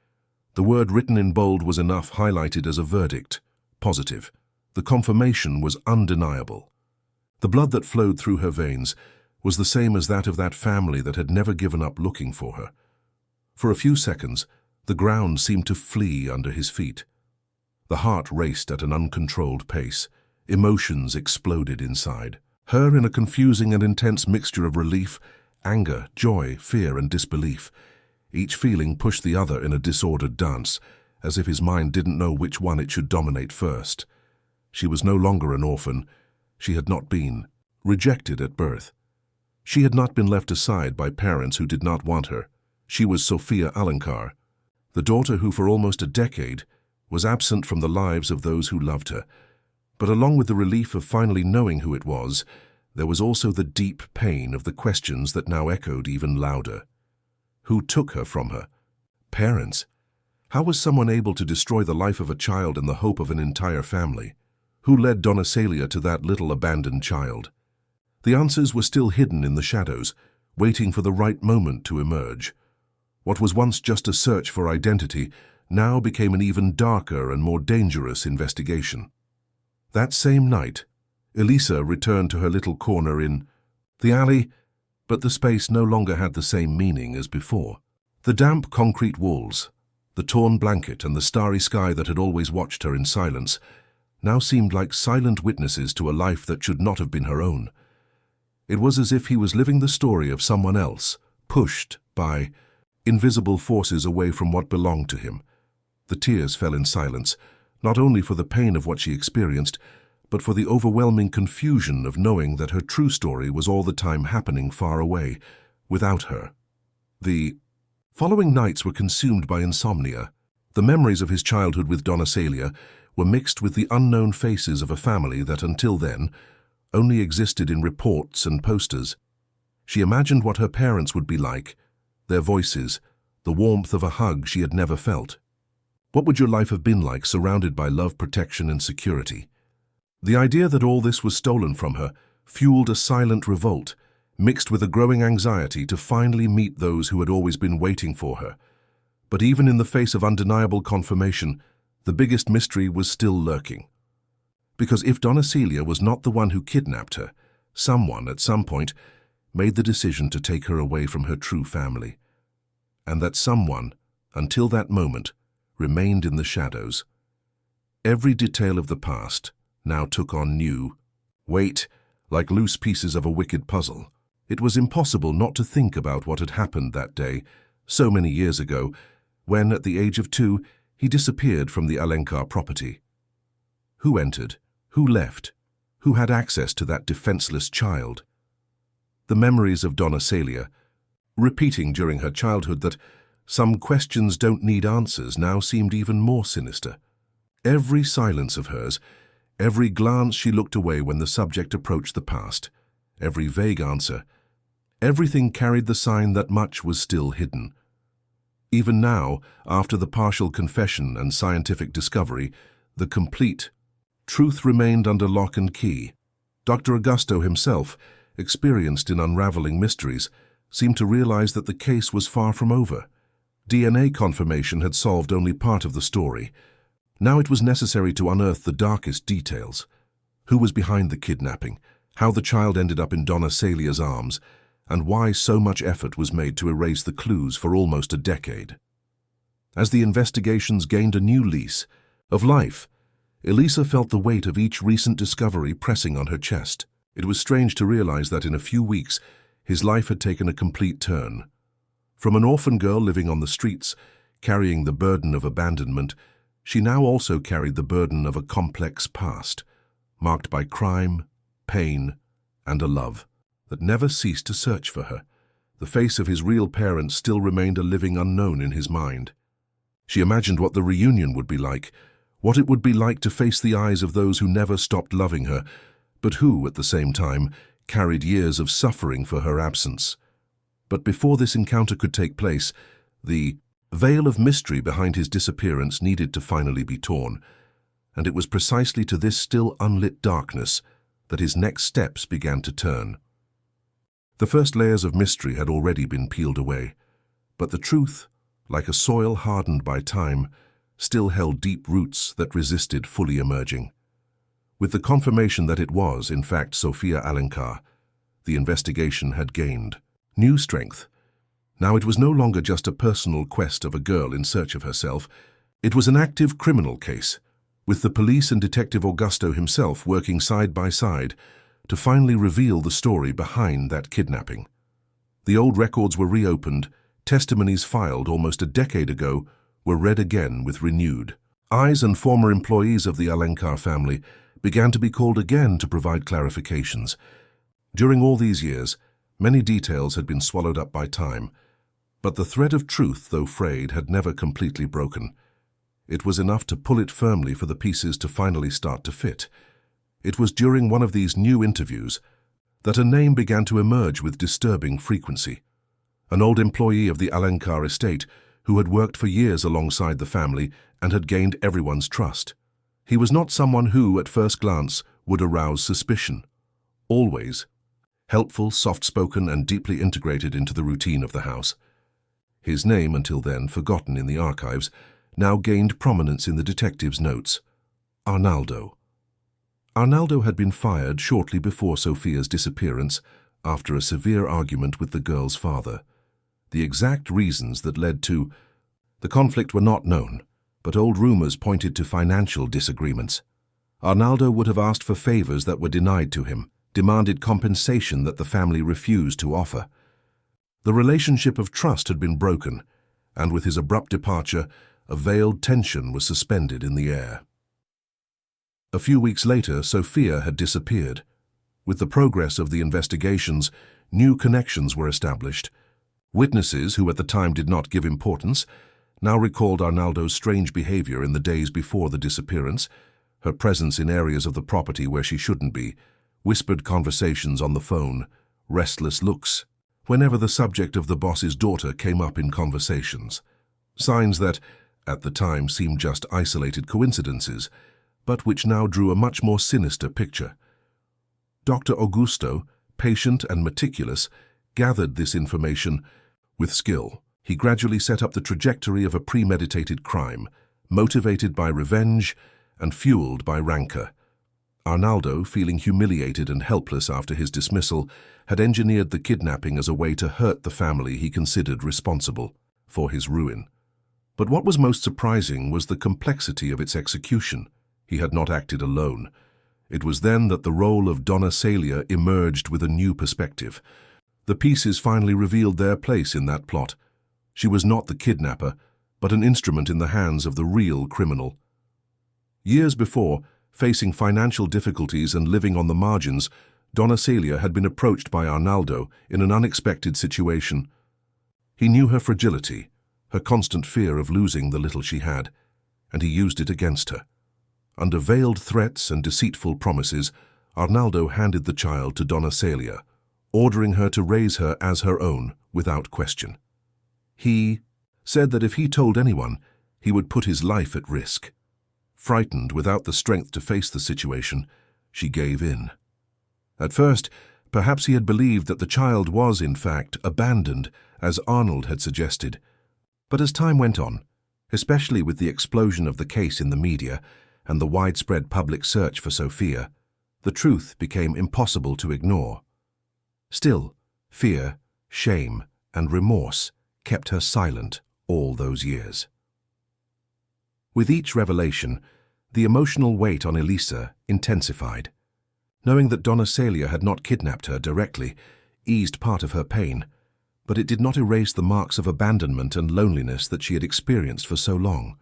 The word written in bold was enough, highlighted as a verdict, positive. The confirmation was undeniable. The blood that flowed through her veins was the same as that of that family that had never given up looking for her. For a few seconds, the ground seemed to flee under his feet. The heart raced at an uncontrolled pace. Emotions exploded inside. Her in a confusing and intense mixture of relief, anger, joy, fear, and disbelief. Each feeling pushed the other in a disordered dance, as if his mind didn't know which one it should dominate first. She was no longer an orphan. She had not been rejected at birth. She had not been left aside by parents who did not want her. She was Sofia Alencar, the daughter who for almost a decade was absent from the lives of those who loved her. But along with the relief of finally knowing who it was, there was also the deep pain of the questions that now echoed even louder. Who took her from her? Parents? How was someone able to destroy the life of a child and the hope of an entire family? Who led Donna Celia to that little abandoned child? The answers were still hidden in the shadows, waiting for the right moment to emerge. What was once just a search for identity now became an even darker and more dangerous investigation. That same night, Elisa returned to her little corner in the alley, but the space no longer had the same meaning as before. The damp concrete walls, the torn blanket, and the starry sky that had always watched her in silence now seemed like silent witnesses to a life that should not have been her own. It was as if he was living the story of someone else, pushed by invisible forces away from what belonged to him. The tears fell in silence, not only for the pain of what she experienced, but for the overwhelming confusion of knowing that her true story was all the time happening far away, without her. The following nights were consumed by insomnia. The memories of his childhood with Donna Celia were mixed with the unknown faces of a family that until then only existed in reports and posters. She imagined what her parents would be like, their voices, the warmth of a hug she had never felt. What would your life have been like surrounded by love, protection, and security? The idea that all this was stolen from her fueled a silent revolt, mixed with a growing anxiety to finally meet those who had always been waiting for her. But even in the face of undeniable confirmation, the biggest mystery was still lurking. Because if Donna Celia was not the one who kidnapped her, someone, at some point, made the decision to take her away from her true family. And that someone, until that moment, remained in the shadows. Every detail of the past now took on new weight, like loose pieces of a wicked puzzle. It was impossible not to think about what had happened that day, so many years ago, when, at the age of 2, he disappeared from the Alencar property. Who entered? Who left? Who had access to that defenseless child? The memories of Donna Celia, repeating during her childhood that some questions don't need answers, now seemed even more sinister. Every silence of hers, every glance she looked away when the subject approached the past, every vague answer, everything carried the sign that much was still hidden. Even now, after the partial confession and scientific discovery, the complete truth remained under lock and key. Dr. Augusto himself, experienced in unraveling mysteries, seemed to realize that the case was far from over. DNA confirmation had solved only part of the story. Now it was necessary to unearth the darkest details. Who was behind the kidnapping, how the child ended up in Donna Celia's arms, and why so much effort was made to erase the clues for almost a decade. As the investigations gained a new lease of life, Elisa felt the weight of each recent discovery pressing on her chest. It was strange to realize that in a few weeks, his life had taken a complete turn. From an orphan girl living on the streets, carrying the burden of abandonment, she now also carried the burden of a complex past, marked by crime, pain, and a love that never ceased to search for her. The face of his real parents still remained a living unknown in his mind. She imagined what the reunion would be like, what it would be like to face the eyes of those who never stopped loving her, but who, at the same time, carried years of suffering for her absence. But before this encounter could take place, the veil of mystery behind his disappearance needed to finally be torn, and it was precisely to this still unlit darkness that his next steps began to turn. The first layers of mystery had already been peeled away, but the truth, like a soil hardened by time, still held deep roots that resisted fully emerging. With the confirmation that it was, in fact, Sofia Alencar, the investigation had gained new strength. Now it was no longer just a personal quest of a girl in search of herself. It was an active criminal case, with the police and Detective Augusto himself working side by side to finally reveal the story behind that kidnapping. The old records were reopened, testimonies filed almost a decade ago were read again with renewed eyes, and former employees of the Alencar family began to be called again to provide clarifications. During all these years, many details had been swallowed up by time, but the thread of truth, though frayed, had never completely broken. It was enough to pull it firmly for the pieces to finally start to fit. It was during one of these new interviews that a name began to emerge with disturbing frequency. An old employee of the Alencar estate who had worked for years alongside the family and had gained everyone's trust. He was not someone who, at first glance, would arouse suspicion. Always helpful, soft-spoken, and deeply integrated into the routine of the house. His name, until then forgotten in the archives, now gained prominence in the detective's notes. Arnaldo. Arnaldo had been fired shortly before Sofia's disappearance after a severe argument with the girl's father. The exact reasons that led to the conflict were not known, but old rumors pointed to financial disagreements. Arnaldo would have asked for favors that were denied to him, demanded compensation that the family refused to offer. The relationship of trust had been broken, and with his abrupt departure, a veiled tension was suspended in the air. A few weeks later, Sofia had disappeared. With the progress of the investigations, new connections were established. Witnesses, who at the time did not give importance, now recalled Arnaldo's strange behavior in the days before the disappearance, her presence in areas of the property where she shouldn't be, whispered conversations on the phone, restless looks, whenever the subject of the boss's daughter came up in conversations. Signs that, at the time, seemed just isolated coincidences, but which now drew a much more sinister picture. Dr. Augusto, patient and meticulous, gathered this information with skill. He gradually set up the trajectory of a premeditated crime, motivated by revenge and fueled by rancor. Arnaldo, feeling humiliated and helpless after his dismissal, had engineered the kidnapping as a way to hurt the family he considered responsible for his ruin. But what was most surprising was the complexity of its execution. He had not acted alone. It was then that the role of Donna Celia emerged with a new perspective. The pieces finally revealed their place in that plot. She was not the kidnapper, but an instrument in the hands of the real criminal. Years before, facing financial difficulties and living on the margins, Donna Celia had been approached by Arnaldo in an unexpected situation. He knew her fragility, her constant fear of losing the little she had, and he used it against her. Under veiled threats and deceitful promises, Arnaldo handed the child to Donna Celia, ordering her to raise her as her own without question. He said that if he told anyone, he would put his life at risk. Frightened, without the strength to face the situation, she gave in. At first, perhaps he had believed that the child was, in fact, abandoned, as Arnold had suggested. But as time went on, especially with the explosion of the case in the media and the widespread public search for Sofia, the truth became impossible to ignore. Still, fear, shame, and remorse kept her silent all those years. With each revelation, the emotional weight on Elisa intensified. Knowing that Donna Celia had not kidnapped her directly eased part of her pain, but it did not erase the marks of abandonment and loneliness that she had experienced for so long.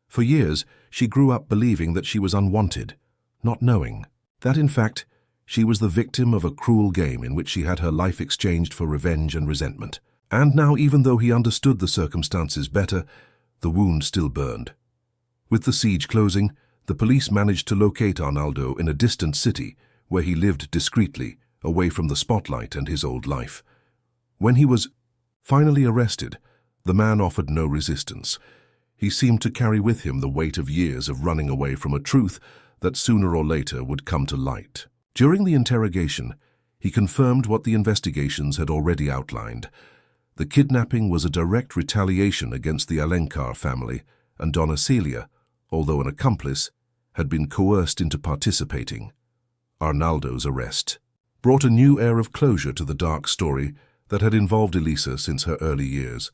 For years, she grew up believing that she was unwanted, not knowing that, in fact, she was the victim of a cruel game in which she had her life exchanged for revenge and resentment. And now, even though he understood the circumstances better, the wound still burned. With the siege closing, the police managed to locate Arnaldo in a distant city where he lived discreetly, away from the spotlight and his old life. When he was finally arrested, the man offered no resistance. He seemed to carry with him the weight of years of running away from a truth that sooner or later would come to light. During the interrogation, he confirmed what the investigations had already outlined. The kidnapping was a direct retaliation against the Alencar family, and Donna Celia, although an accomplice, had been coerced into participating. Arnaldo's arrest brought a new air of closure to the dark story that had involved Elisa since her early years.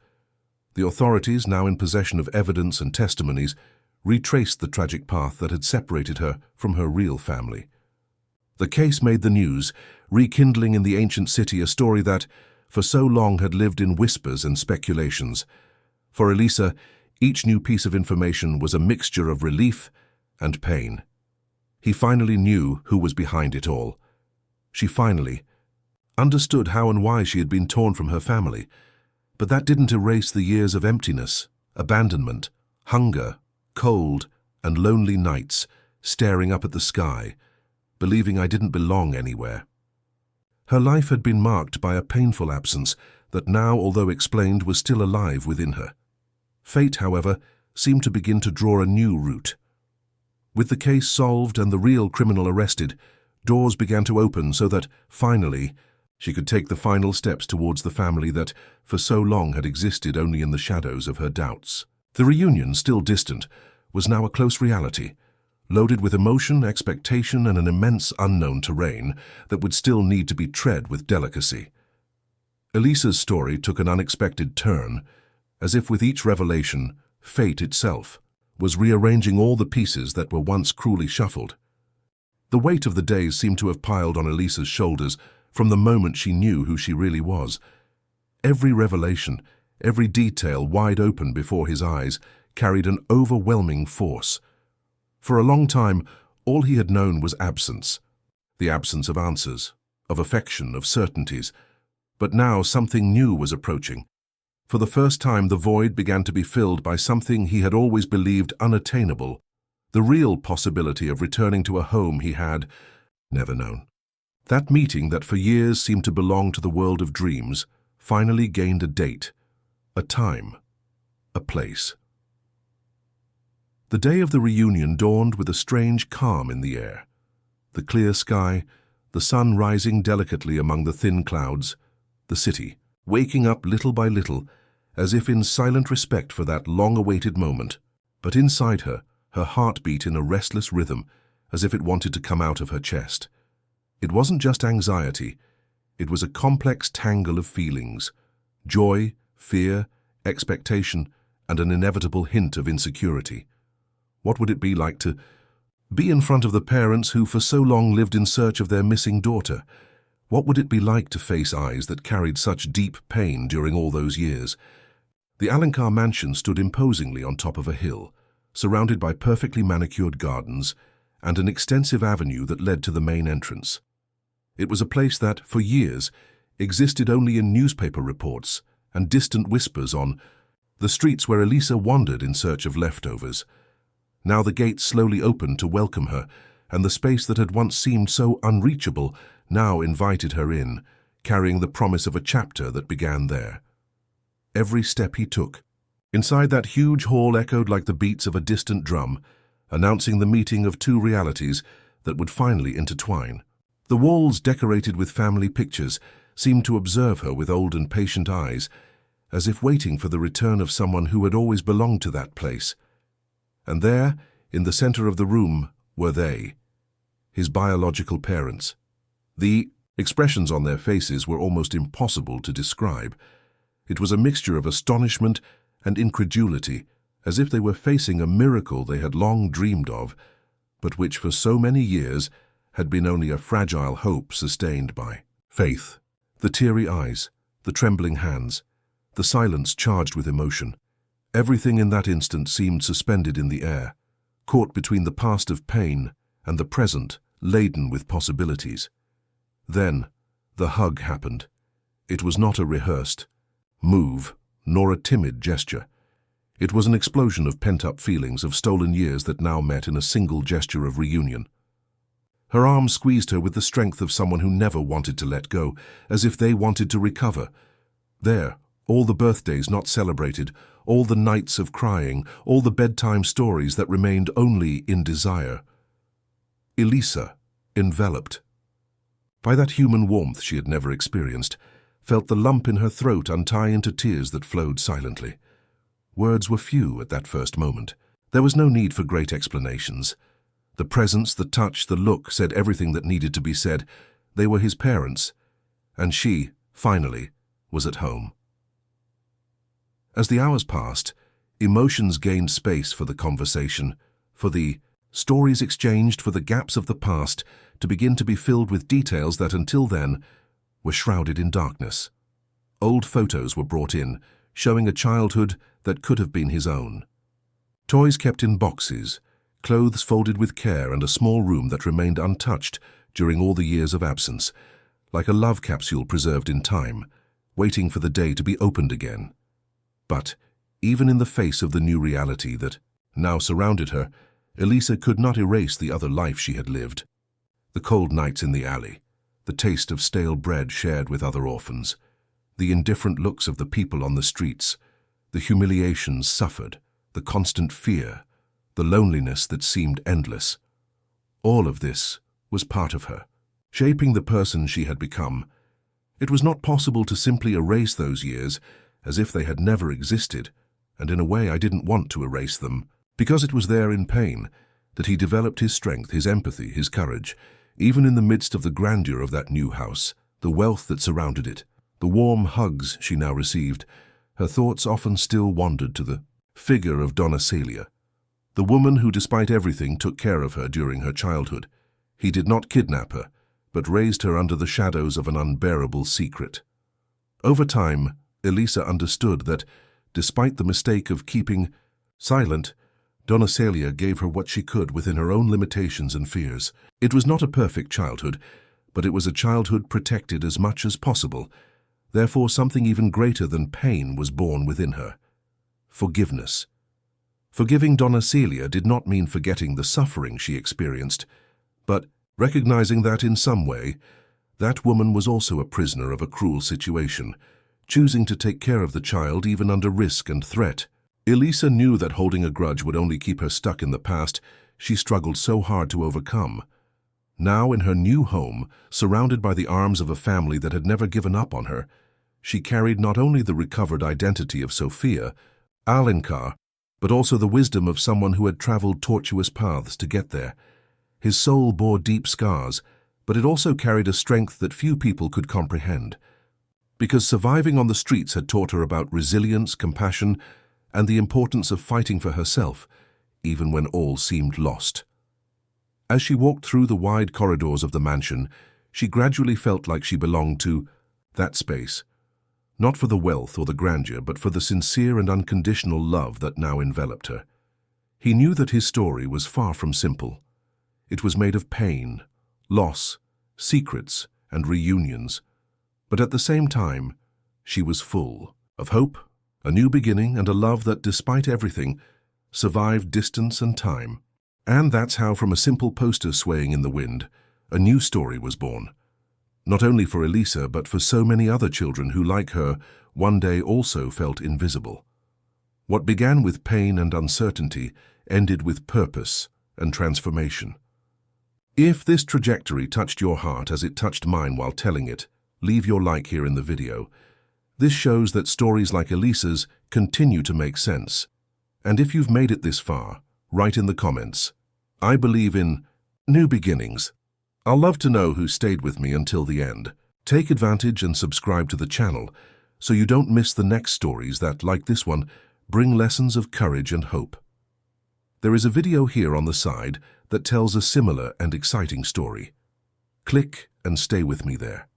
The authorities, now in possession of evidence and testimonies, retraced the tragic path that had separated her from her real family. The case made the news, rekindling in the ancient city a story that, for so long, had lived in whispers and speculations. For Elisa, each new piece of information was a mixture of relief and pain. He finally knew who was behind it all. She finally understood how and why she had been torn from her family. But that didn't erase the years of emptiness, abandonment, hunger, cold, and lonely nights, staring up at the sky, believing I didn't belong anywhere. Her life had been marked by a painful absence that now, although explained, was still alive within her. Fate, however, seemed to begin to draw a new route. With the case solved and the real criminal arrested, doors began to open so that, finally, she could take the final steps towards the family that, for so long, had existed only in the shadows of her doubts. The reunion, still distant, was now a close reality, loaded with emotion, expectation, and an immense unknown terrain that would still need to be tread with delicacy. Elisa's story took an unexpected turn, as if with each revelation, fate itself was rearranging all the pieces that were once cruelly shuffled. The weight of the days seemed to have piled on Elisa's shoulders from the moment she knew who she really was. Every revelation, every detail wide open before his eyes, carried an overwhelming force. For a long time, all he had known was absence, the absence of answers, of affection, of certainties. But now something new was approaching. For the first time, the void began to be filled by something he had always believed unattainable, the real possibility of returning to a home he had never known. That meeting that for years seemed to belong to the world of dreams finally gained a date, a time, a place. The day of the reunion dawned with a strange calm in the air. The clear sky, the sun rising delicately among the thin clouds, the city, waking up little by little, as if in silent respect for that long-awaited moment. But inside her, her heart beat in a restless rhythm, as if it wanted to come out of her chest. It wasn't just anxiety, it was a complex tangle of feelings: joy, fear, expectation, and an inevitable hint of insecurity. What would it be like to be in front of the parents who for so long lived in search of their missing daughter? What would it be like to face eyes that carried such deep pain during all those years? The Alencar mansion stood imposingly on top of a hill, surrounded by perfectly manicured gardens and an extensive avenue that led to the main entrance. It was a place that, for years, existed only in newspaper reports and distant whispers on the streets where Elisa wandered in search of leftovers. Now the gates slowly opened to welcome her, and the space that had once seemed so unreachable now invited her in, carrying the promise of a chapter that began there. Every step he took, inside that huge hall, echoed like the beats of a distant drum, announcing the meeting of two realities that would finally intertwine. The walls, decorated with family pictures, seemed to observe her with old and patient eyes, as if waiting for the return of someone who had always belonged to that place. And there, in the center of the room, were they, his biological parents. The expressions on their faces were almost impossible to describe. It was a mixture of astonishment and incredulity, as if they were facing a miracle they had long dreamed of, but which for so many years had been only a fragile hope sustained by faith. The teary eyes, the trembling hands, the silence charged with emotion. Everything in that instant seemed suspended in the air, caught between the past of pain and the present laden with possibilities. Then, the hug happened. It was not a rehearsed move, nor a timid gesture. It was an explosion of pent-up feelings of stolen years that now met in a single gesture of reunion. Her arms squeezed her with the strength of someone who never wanted to let go, as if they wanted to recover. There, all the birthdays not celebrated, all the nights of crying, all the bedtime stories that remained only in desire. Elisa, enveloped by that human warmth she had never experienced, felt the lump in her throat untie into tears that flowed silently. Words were few at that first moment. There was no need for great explanations. The presence, the touch, the look said everything that needed to be said. They were his parents, and she, finally, was at home. As the hours passed, emotions gained space for the conversation, for the stories exchanged, for the gaps of the past to begin to be filled with details that until then were shrouded in darkness. Old photos were brought in, showing a childhood that could have been his own. Toys kept in boxes, clothes folded with care, and a small room that remained untouched during all the years of absence, like a love capsule preserved in time, waiting for the day to be opened again. But, even in the face of the new reality that now surrounded her, Elisa could not erase the other life she had lived. The cold nights in the alley, the taste of stale bread shared with other orphans, the indifferent looks of the people on the streets, the humiliations suffered, the constant fear, the loneliness that seemed endless. All of this was part of her, shaping the person she had become. It was not possible to simply erase those years as if they had never existed, and in a way I didn't want to erase them, because it was there in pain that he developed his strength, his empathy, his courage, even in the midst of the grandeur of that new house, the wealth that surrounded it, the warm hugs she now received. Her thoughts often still wandered to the figure of Donna Celia, the woman who, despite everything, took care of her during her childhood. He did not kidnap her, but raised her under the shadows of an unbearable secret. Over time, Elisa understood that, despite the mistake of keeping silent, Donna Celia gave her what she could within her own limitations and fears. It was not a perfect childhood, but it was a childhood protected as much as possible. Therefore, something even greater than pain was born within her: forgiveness. Forgiving Donna Celia did not mean forgetting the suffering she experienced, but recognizing that in some way, that woman was also a prisoner of a cruel situation, choosing to take care of the child even under risk and threat. Elisa knew that holding a grudge would only keep her stuck in the past she struggled so hard to overcome. Now, in her new home, surrounded by the arms of a family that had never given up on her, she carried not only the recovered identity of Sofia Alencar, but also the wisdom of someone who had traveled tortuous paths to get there. His soul bore deep scars, but it also carried a strength that few people could comprehend. Because surviving on the streets had taught her about resilience, compassion, and the importance of fighting for herself, even when all seemed lost. As she walked through the wide corridors of the mansion, she gradually felt like she belonged to that space, not for the wealth or the grandeur, but for the sincere and unconditional love that now enveloped her. He knew that his story was far from simple. It was made of pain, loss, secrets, and reunions, but at the same time, she was full of hope, a new beginning, and a love that, despite everything, survived distance and time. And that's how, from a simple poster swaying in the wind, a new story was born. Not only for Elisa, but for so many other children who, like her, one day also felt invisible. What began with pain and uncertainty ended with purpose and transformation. If this trajectory touched your heart as it touched mine while telling it, leave your like here in the video. This shows that stories like Elisa's continue to make sense. And if you've made it this far, write in the comments, "I believe in new beginnings." I'll love to know who stayed with me until the end. Take advantage and subscribe to the channel so you don't miss the next stories that, like this one, bring lessons of courage and hope. There is a video here on the side that tells a similar and exciting story. Click and stay with me there.